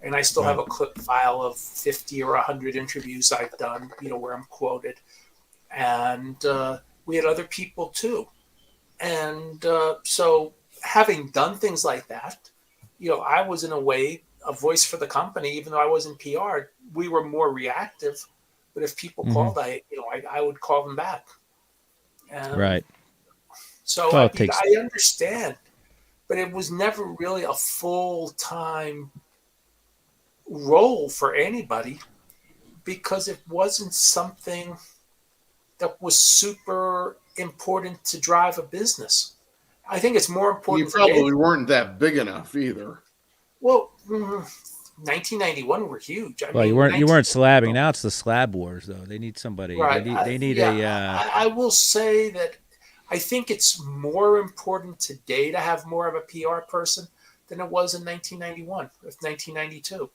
And I still have a clip file of 50 or 100 interviews I've done, where I'm quoted. And we had other people too. And so having done things like that, I was in a way a voice for the company, even though I wasn't PR. We were more reactive, but if people called, I would call them back. Right. So I understand, but it was never really a full-time role for anybody because it wasn't something that was super important to drive a business. I think it's more important. You probably weren't that big enough either. Well, 1991 were huge. I mean, you weren't slabbing. Now it's the slab wars, though. They need somebody. Right. They need I will say that I think it's more important today to have more of a PR person than it was in 1991 or 1992.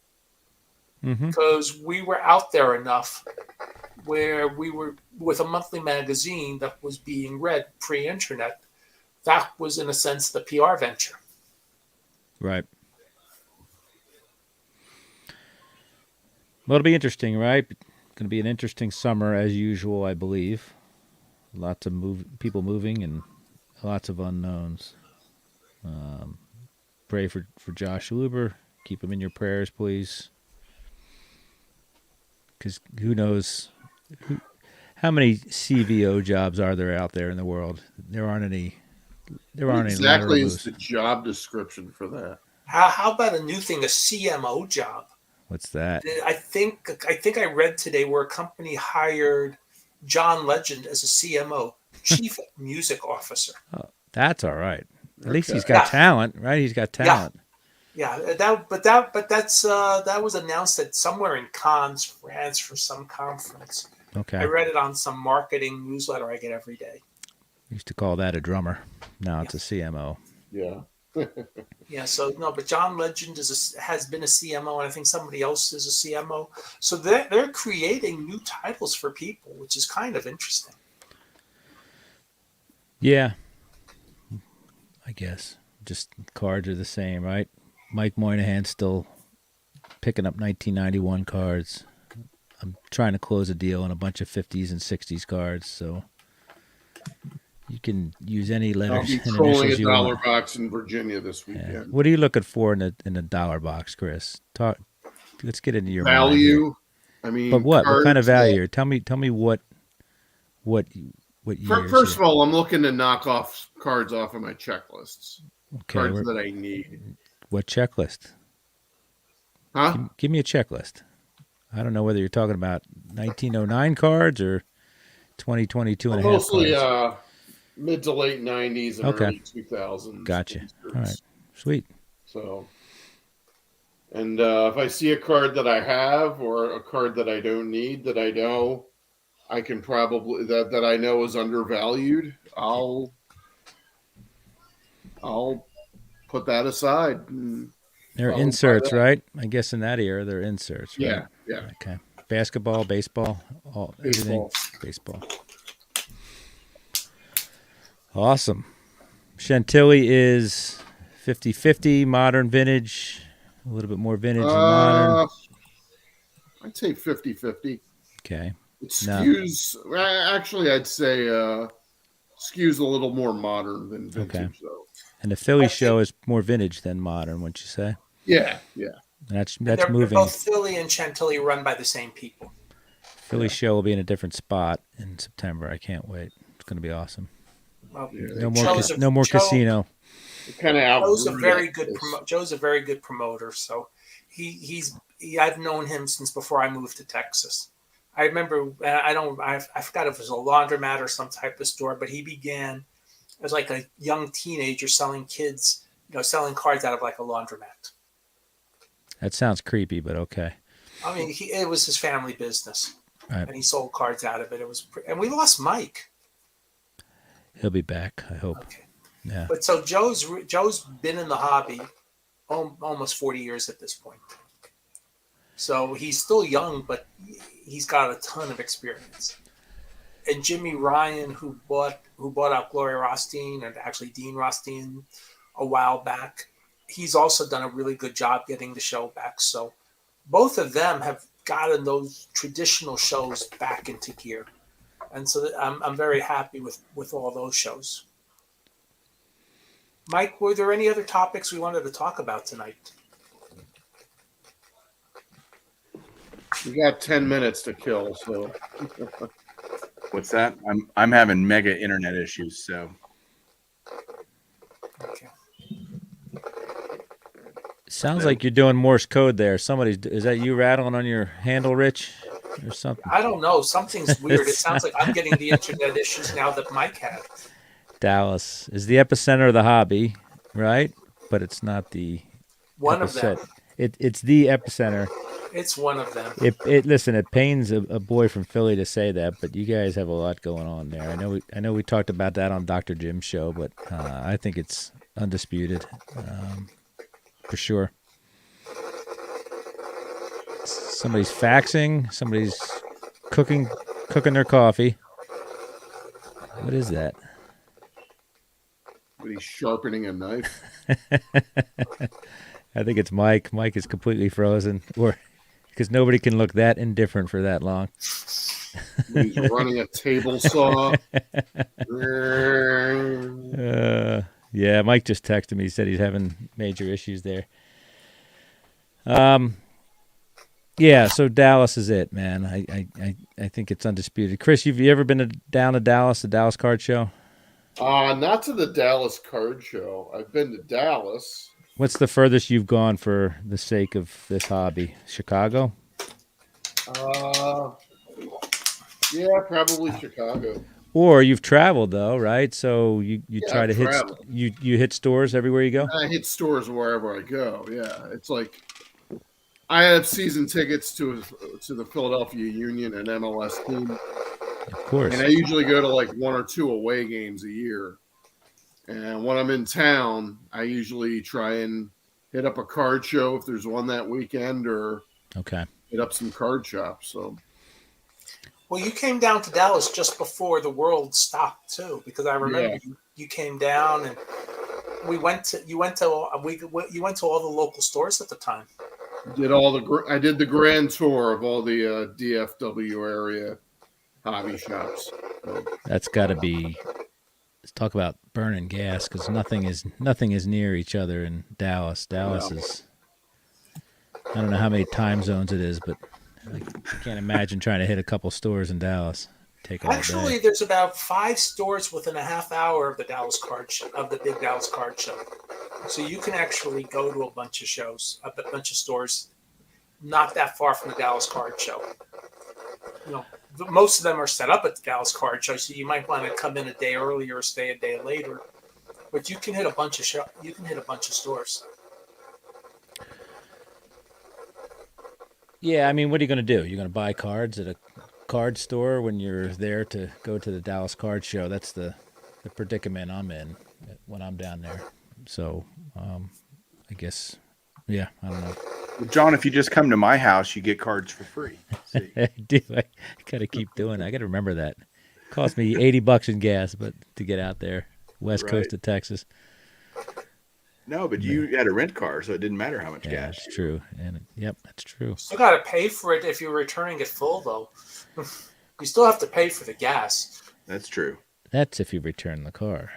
Because we were out there enough where we were with a monthly magazine that was being read pre-internet. That was, in a sense, the PR venture. Right. Well, it'll be interesting, right? Going to be an interesting summer as usual, I believe. Lots of people moving and lots of unknowns. Pray for Josh Luber. Keep him in your prayers, please. Because who knows? How many CVO jobs are there out there in the world? There aren't any. There What aren't any exactly lateral is moves. the job description for that? How about a new thing, a CMO job? What's that? I think I read today where a company hired John Legend as a CMO, Chief Music Officer. Oh, that's all right. At least he's Okay. got Yeah. talent, right? He's got talent. Yeah, that was announced at somewhere in Cannes, France, for some conference. Okay. I read it on some marketing newsletter I get every day. Used to call that a drummer. Now it's a CMO. Yeah. Yeah, so no, but John Legend has been a CMO, and I think somebody else is a CMO. So they're creating new titles for people, which is kind of interesting. Yeah. I guess. Just cards are the same, right? Mike Moynihan's still picking up 1991 cards. I'm trying to close a deal on a bunch of 50s and 60s cards, so you can use any I'll letters be and trolling a initials you dollar want. box in Virginia this Yeah. weekend. What are you looking for in a dollar box, Chris? Let's get into your mind here. Value. I mean, But what? What kind of cards that- value? Tell me what years First of here. all, I'm looking to knock off cards off of my checklists. Okay, Cards that I need. what checklist? Huh? Give me a checklist. I don't know whether you're talking about 1909 cards or 2022 and a half Mostly cards. mid to late 90s and Okay. early 2000s. Gotcha. inserts. All right. Sweet. So, and if I see a card that I have or a card that I don't need that I know I can probably that I know is undervalued, I'll put that aside. And They're I'll buy inserts, that. right? I guess in that era, they're inserts, right? Yeah, yeah. Okay. Basketball, baseball, everything. Baseball. Baseball. Awesome. Chantilly is 50-50, modern vintage, a little bit more vintage than modern. I'd say 50-50. Okay. It skews. Actually, I'd say skews a little more modern than vintage, though. And the Philly show is more vintage than modern, wouldn't you say? Yeah. That's They're moving. both Philly and Chantilly run by the same people. Philly show will be in a different spot in September. I can't wait. It's going to be awesome. Well, No more casino. Kind of Joe's a very good promoter. So I've known him since before I moved to Texas. I remember I forgot if it was a laundromat or some type of store, but he began as like a young teenager selling cards out of like a laundromat. That sounds creepy, but okay. I mean, it was his family business, Right. and he sold cards out of it. And we lost Mike. He'll be back, I hope. Okay. Yeah. But so Joe's been in the hobby almost 40 years at this point. So he's still young, but he's got a ton of experience. And Jimmy Ryan, who bought out Gloria Rothstein, and actually Dean Rothstein a while back, he's also done a really good job getting the show back. So both of them have gotten those traditional shows back into gear. And so I'm very happy with all those shows. Mike, were there any other topics we wanted to talk about tonight? We got 10 minutes to kill, so. What's that? I'm having mega internet issues, so Okay. Sounds like you're doing Morse code there. Is that you rattling on your handle, Rich, or something? I don't know. Something's weird. It sounds like I'm getting the internet issues now that Mike had. Dallas is the epicenter of the hobby, right? But it's not the One of them. It's the epicenter. It's one of them. Listen, it pains a boy from Philly to say that, but you guys have a lot going on there. I know we talked about that on Dr. Jim's show, but I think it's undisputed, for sure. Somebody's faxing. Somebody's cooking their coffee. What is that? But he's sharpening a knife. I think it's Mike. Mike is completely frozen, or because nobody can look that indifferent for that long. He's running a table saw. Yeah, Mike just texted me. He said he's having major issues there. Yeah, so Dallas is it, man. I think it's undisputed. Chris, you ever been down to Dallas, the Dallas Card Show? Not to the Dallas Card Show. I've been to Dallas. What's the furthest you've gone for the sake of this hobby? Chicago? Uh, yeah, probably Chicago. Or you've traveled though, right? So you Yeah, try I've to hit traveled. you hit stores everywhere you go? I hit stores wherever I go. Yeah, it's like I have season tickets to the Philadelphia Union and MLS team, Of course. and I usually go to like 1 or 2 away games a year. And when I'm in town, I usually try and hit up a card show if there's one that weekend, or Okay. hit up some card shops. So Well, you came down to Dallas just before the world stopped too, because I remember you came down and you went to all the local stores at the time. I did the grand tour of all the DFW area hobby shops. So, That's got to be. Let's talk about burning gas because nothing is near each other in Dallas. Dallas is. I don't know how many time zones it is, but I can't imagine trying to hit a couple stores in Dallas. Take all Actually, day. there's about 5 stores within a half hour of the big Dallas Card Show. So you can actually go to a bunch of shows, a bunch of stores, not that far from the Dallas Card Show. You know, most of them are set up at the Dallas Card Show, so you might want to come in a day earlier or stay a day later. But you can hit a bunch of stores. Yeah, I mean, what are you going to do? You're going to buy cards at a card store when you're there to go to the Dallas Card Show. That's the predicament I'm in when I'm down there. So, I guess, yeah, I don't know. Well, John, if you just come to my house, you get cards for free. See? I do. I got to keep doing it. I got to remember that. It cost me $80 in gas, but to get out there, west coast of Texas. No, but you had a rent car, so it didn't matter how much Yeah, gas. that's true. And yep, that's true. You got to pay for it if you're returning it full, though. You still have to pay for the gas. That's true. That's if you return the car.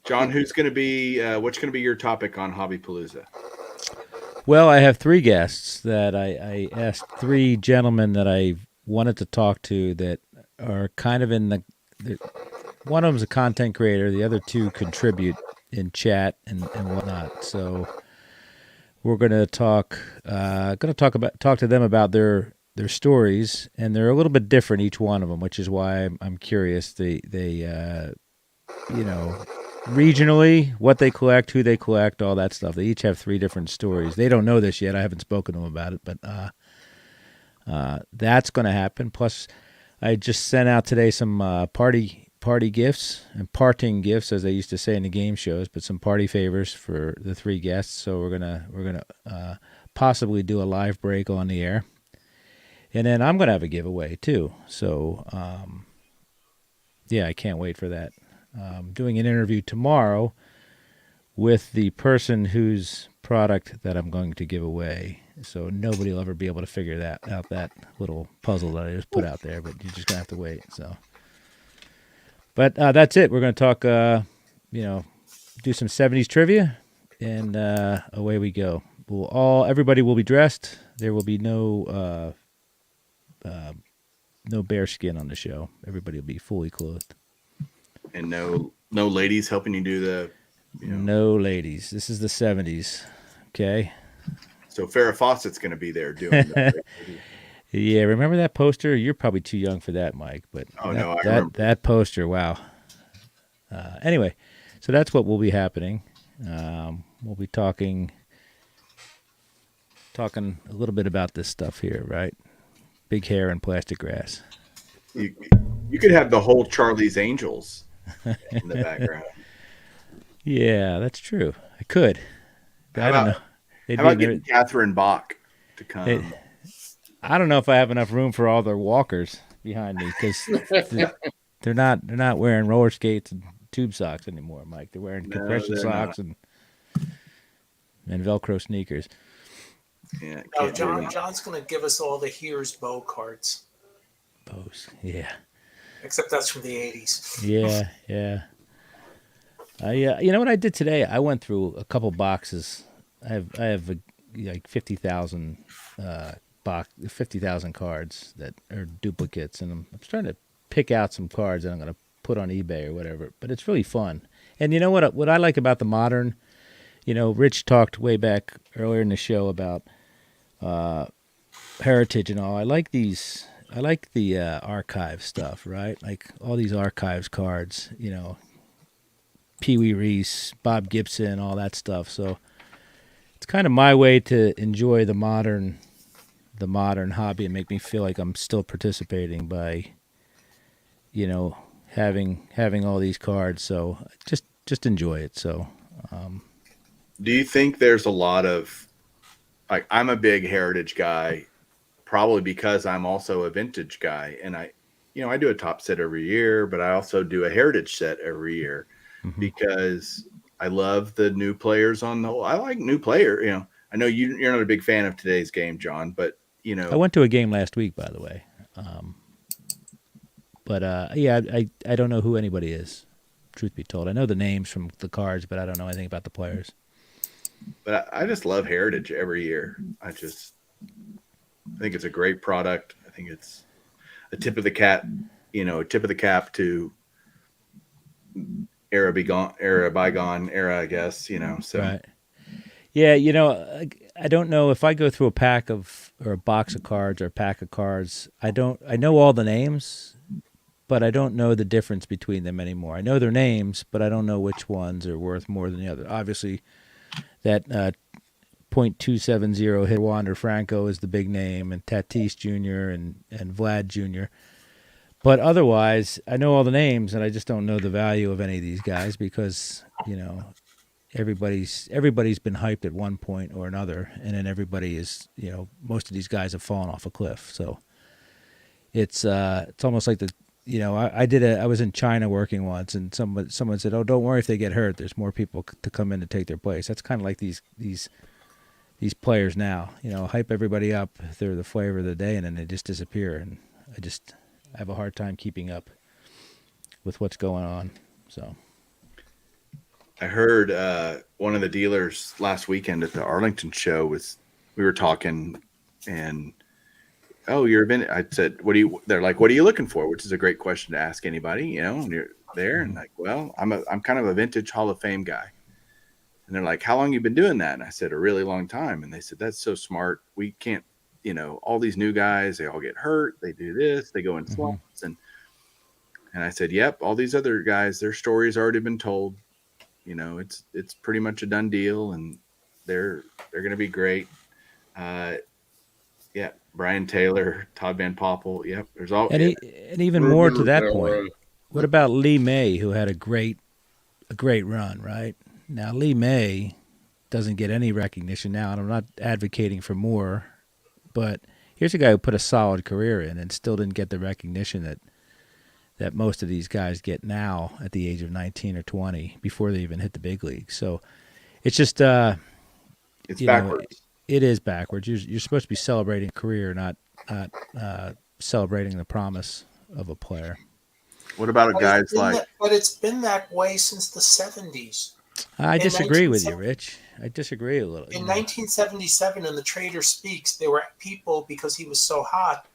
John, what's going to be your topic on Hobbypalooza? Well, I have 3 guests that I asked 3 gentlemen that I wanted to talk to that are kind of in the one of them's a content creator, the other 2 contribute in chat and whatnot. So we're going to talk to them about their stories, and they're a little bit different, each one of them, which is why I'm curious. They regionally, what they collect, who they collect, all that stuff. They each have 3 different stories. They don't know this yet. I haven't spoken to them about it, but that's going to happen. Plus, I just sent out today some party gifts and parting gifts, as they used to say in the game shows, but some party favors for the 3 guests. So we're gonna possibly do a live break on the air, and then I'm gonna have a giveaway too. So yeah, I can't wait for that. Doing an interview tomorrow with the person whose product that I'm going to give away. So nobody will ever be able to figure out that little puzzle that I just put out there, but you're just gonna have to wait. So, but that's it. We're gonna talk, do some '70s trivia, and away we go. Everybody will be dressed. There will be no bear skin on the show. Everybody will be fully clothed. And no ladies helping you do the. No ladies. This is the '70s. Okay. So Farrah Fawcett's going to be there doing that. Yeah, remember that poster? You're probably too young for that, Mike. But I remember that poster. Wow. Anyway, so that's what will be happening. We'll be talking a little bit about this stuff here, right? Big hair and plastic grass. You could have the whole Charlie's Angels in the background. Yeah, that's true. I could. How about getting Catherine Bach to come? I don't know if I have enough room for all their walkers behind me because they're not wearing roller skates and tube socks anymore, Mike. They're wearing compression socks and Velcro sneakers. Yeah, No, John's going to give us all the Here's Bo cards. Bows, yeah. Except that's from the 80s. Yeah. You know what I did today? I went through a couple boxes. I have like 50,000 50,000 cards that are duplicates, and I'm trying to pick out some cards that I'm going to put on eBay or whatever. But it's really fun. And you know what I like about the modern, Rich talked way back earlier in the show about heritage and all. I like these. I like the archive stuff, right? Like all these archives cards, Pee Wee Reese, Bob Gibson, all that stuff. So it's kind of my way to enjoy the modern hobby and make me feel like I'm still participating by, having all these cards. So just enjoy it. So Do you think there's a lot of, like, I'm a big heritage guy, probably because I'm also a vintage guy, and I do a top set every year, but I also do a heritage set every year because I love the new players I like new player. I know you're not a big fan of today's game, John, but I went to a game last week, by the way. But yeah, I don't know who anybody is. Truth be told, I know the names from the cards, but I don't know anything about the players. But I just love heritage every year. I think it's a great product. I think it's a tip of the cap, to bygone era, I guess. So Right. Yeah, I don't know if I go through a pack of or a box of cards or a pack of cards. I know all the names, but I don't know the difference between them anymore. I know their names, but I don't know which ones are worth more than the other. Obviously, that .270 hit Wander Franco is the big name, and Tatis Jr. and Vlad Jr. But otherwise, I know all the names, and I just don't know the value of any of these guys because everybody's been hyped at one point or another, and then everybody is most of these guys have fallen off a cliff. So it's almost like I was in China working once, and someone said, "Oh, don't worry if they get hurt. There's more people to come in to take their place." That's kind of like these players now. Hype everybody up. They're the flavor of the day, and then they just disappear. And I have a hard time keeping up with what's going on. So I heard one of the dealers last weekend at the Arlington show we were talking, and you're a vintage. I said, they're like, what are you looking for? Which is a great question to ask anybody, and you're there and like, well, I'm kind of a vintage Hall of Fame guy. And they're like, how long you been doing that? And I said, a really long time. And they said, that's so smart. We can't, all these new guys, they all get hurt. They do this, they go in slumps. And I said, yep, all these other guys, their story's already been told. It's pretty much a done deal, and they're going to be great. Yeah, Brian Taylor, Todd Van Poppel. Yep, there's all and even more to that point. What about Lee May, who had a great run, right? Now Lee May doesn't get any recognition now, and I'm not advocating for more, but here's a guy who put a solid career in and still didn't get the recognition that most of these guys get now at the age of 19 or 20 before they even hit the big leagues. So it's just it's backwards. It is backwards. You're supposed to be celebrating a career, not celebrating the promise of a player. What about guys like? But it's been that way since the 70s. I disagree with you, Rich. I disagree a little. In 1977, in the Trader Speaks, there were people, because he was so hot,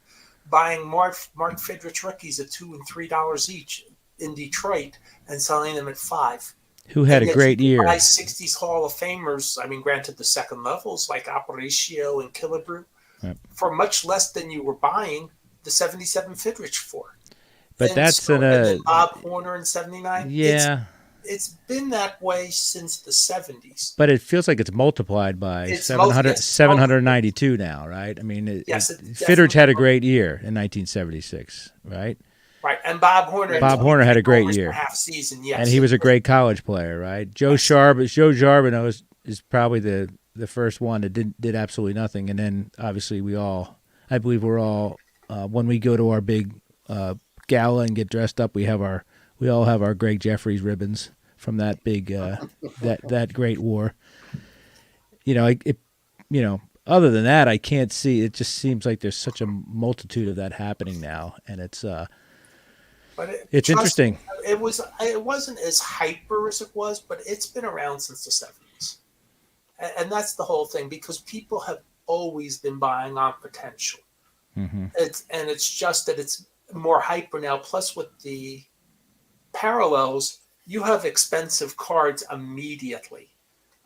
buying Mark Fidrich rookies at $2 and $3 each in Detroit and selling them at $5. Who had a great year. Buy 60s Hall of Famers, I mean, granted the second levels like Aparicio and Killebrew, for much less than you were buying the 77 Fidrich for. But and then Bob Horner in 79. Yeah. It's been that way since the 70s. But it feels like it's multiplied by 792 now, right? I mean, Fidrich had a great year in 1976, right? Right, and Bob Horner had a great year, half season, yes, and he was a great college player, right? Joe Charbonneau is probably the first one that did absolutely nothing, and then obviously I believe we're all when we go to our big gala and get dressed up, we all have our Greg Jeffries ribbons from that big that great war. Other than that, I can't see. It just seems like there's such a multitude of that happening now, and it's interesting. It wasn't as hyper as it was, but it's been around since the 70s. And that's the whole thing, because people have always been buying on potential. Mm-hmm. It's just that it's more hyper now. Plus, with the parallels, you have expensive cards immediately.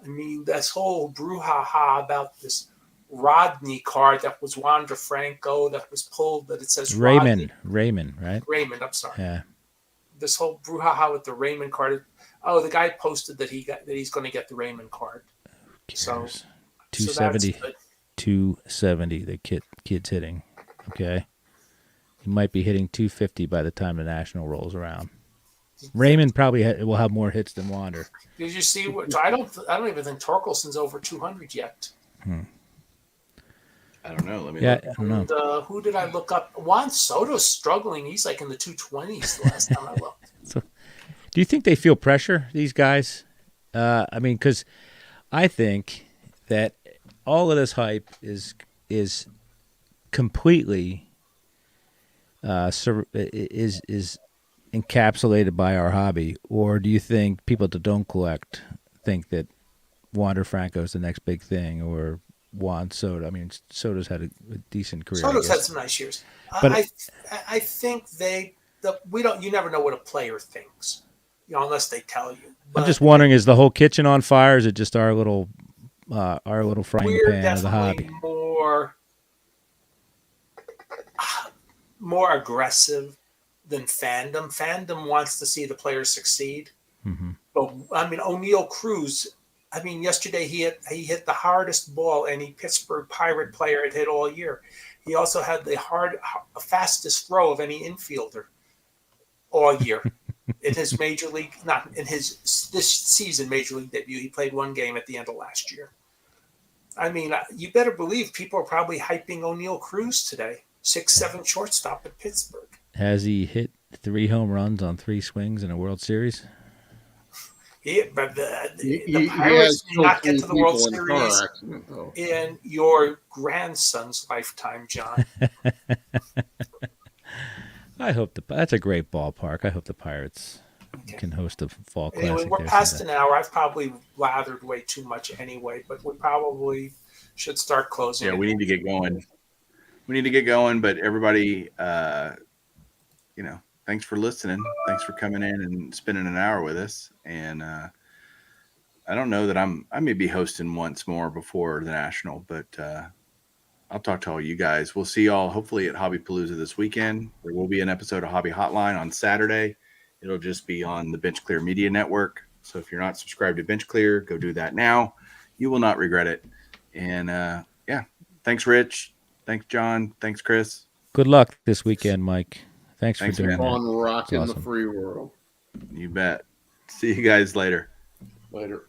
I mean, this whole brouhaha about this Rodney card that was Wander Franco that was pulled, that it says Raymond, right? Raymond, I'm sorry. Yeah. This whole brouhaha with the Raymond card. Oh, the guy posted that he's going to get the Raymond card. So 270, that's good. 270. The kid's hitting. Okay, he might be hitting 250 by the time the National rolls around. Raymond probably will have more hits than Wander. Did you see? I don't even think Torkelson's over 200 yet. I don't know. Let me Yeah, look. I don't know. And, who did I look up? Juan Soto's struggling. He's like in the 220s the last time I looked. So, do you think they feel pressure, these guys? I mean, because I think that all of this hype is completely is encapsulated by our hobby, or do you think people that don't collect think that Wander Franco is the next big thing, or Juan Soto? I mean, Soto's had a decent career. Soto's had some nice years, but I think you never know what a player thinks, unless they tell you. I'm just wondering, is the whole kitchen on fire? Is it just our little frying we're pan of the hobby? More aggressive than fandom. Fandom wants to see the players succeed. Mm-hmm. But I mean, O'Neal Cruz. I mean, yesterday he hit the hardest ball any Pittsburgh Pirate player had hit all year. He also had the fastest throw of any infielder all year. In his this season major league debut, he played one game at the end of last year. I mean, you better believe people are probably hyping O'Neal Cruz today. 6'7" shortstop at Pittsburgh. Has he hit 3 home runs on 3 swings in a World Series? But the Pirates do not get to the World Series in your grandson's lifetime, John. I hope that's a great ballpark. I hope the Pirates can host a fall classic. Anyway, we're past an hour. I've probably lathered way too much anyway, but we probably should start closing. Yeah, we need to get going. But everybody, thanks for listening. Thanks for coming in and spending an hour with us. And I don't know that I may be hosting once more before the National, but I'll talk to all you guys. We'll see y'all hopefully at Hobbypalooza this weekend. There will be an episode of Hobby Hotline on Saturday. It'll just be on the Bench Clear Media Network. So if you're not subscribed to Bench Clear, go do that now. You will not regret it. And thanks, Rich. Thanks, John. Thanks, Chris. Good luck this weekend, Mike. Thanks for doing that. On rocking awesome. the free world. You bet. See you guys later. Later.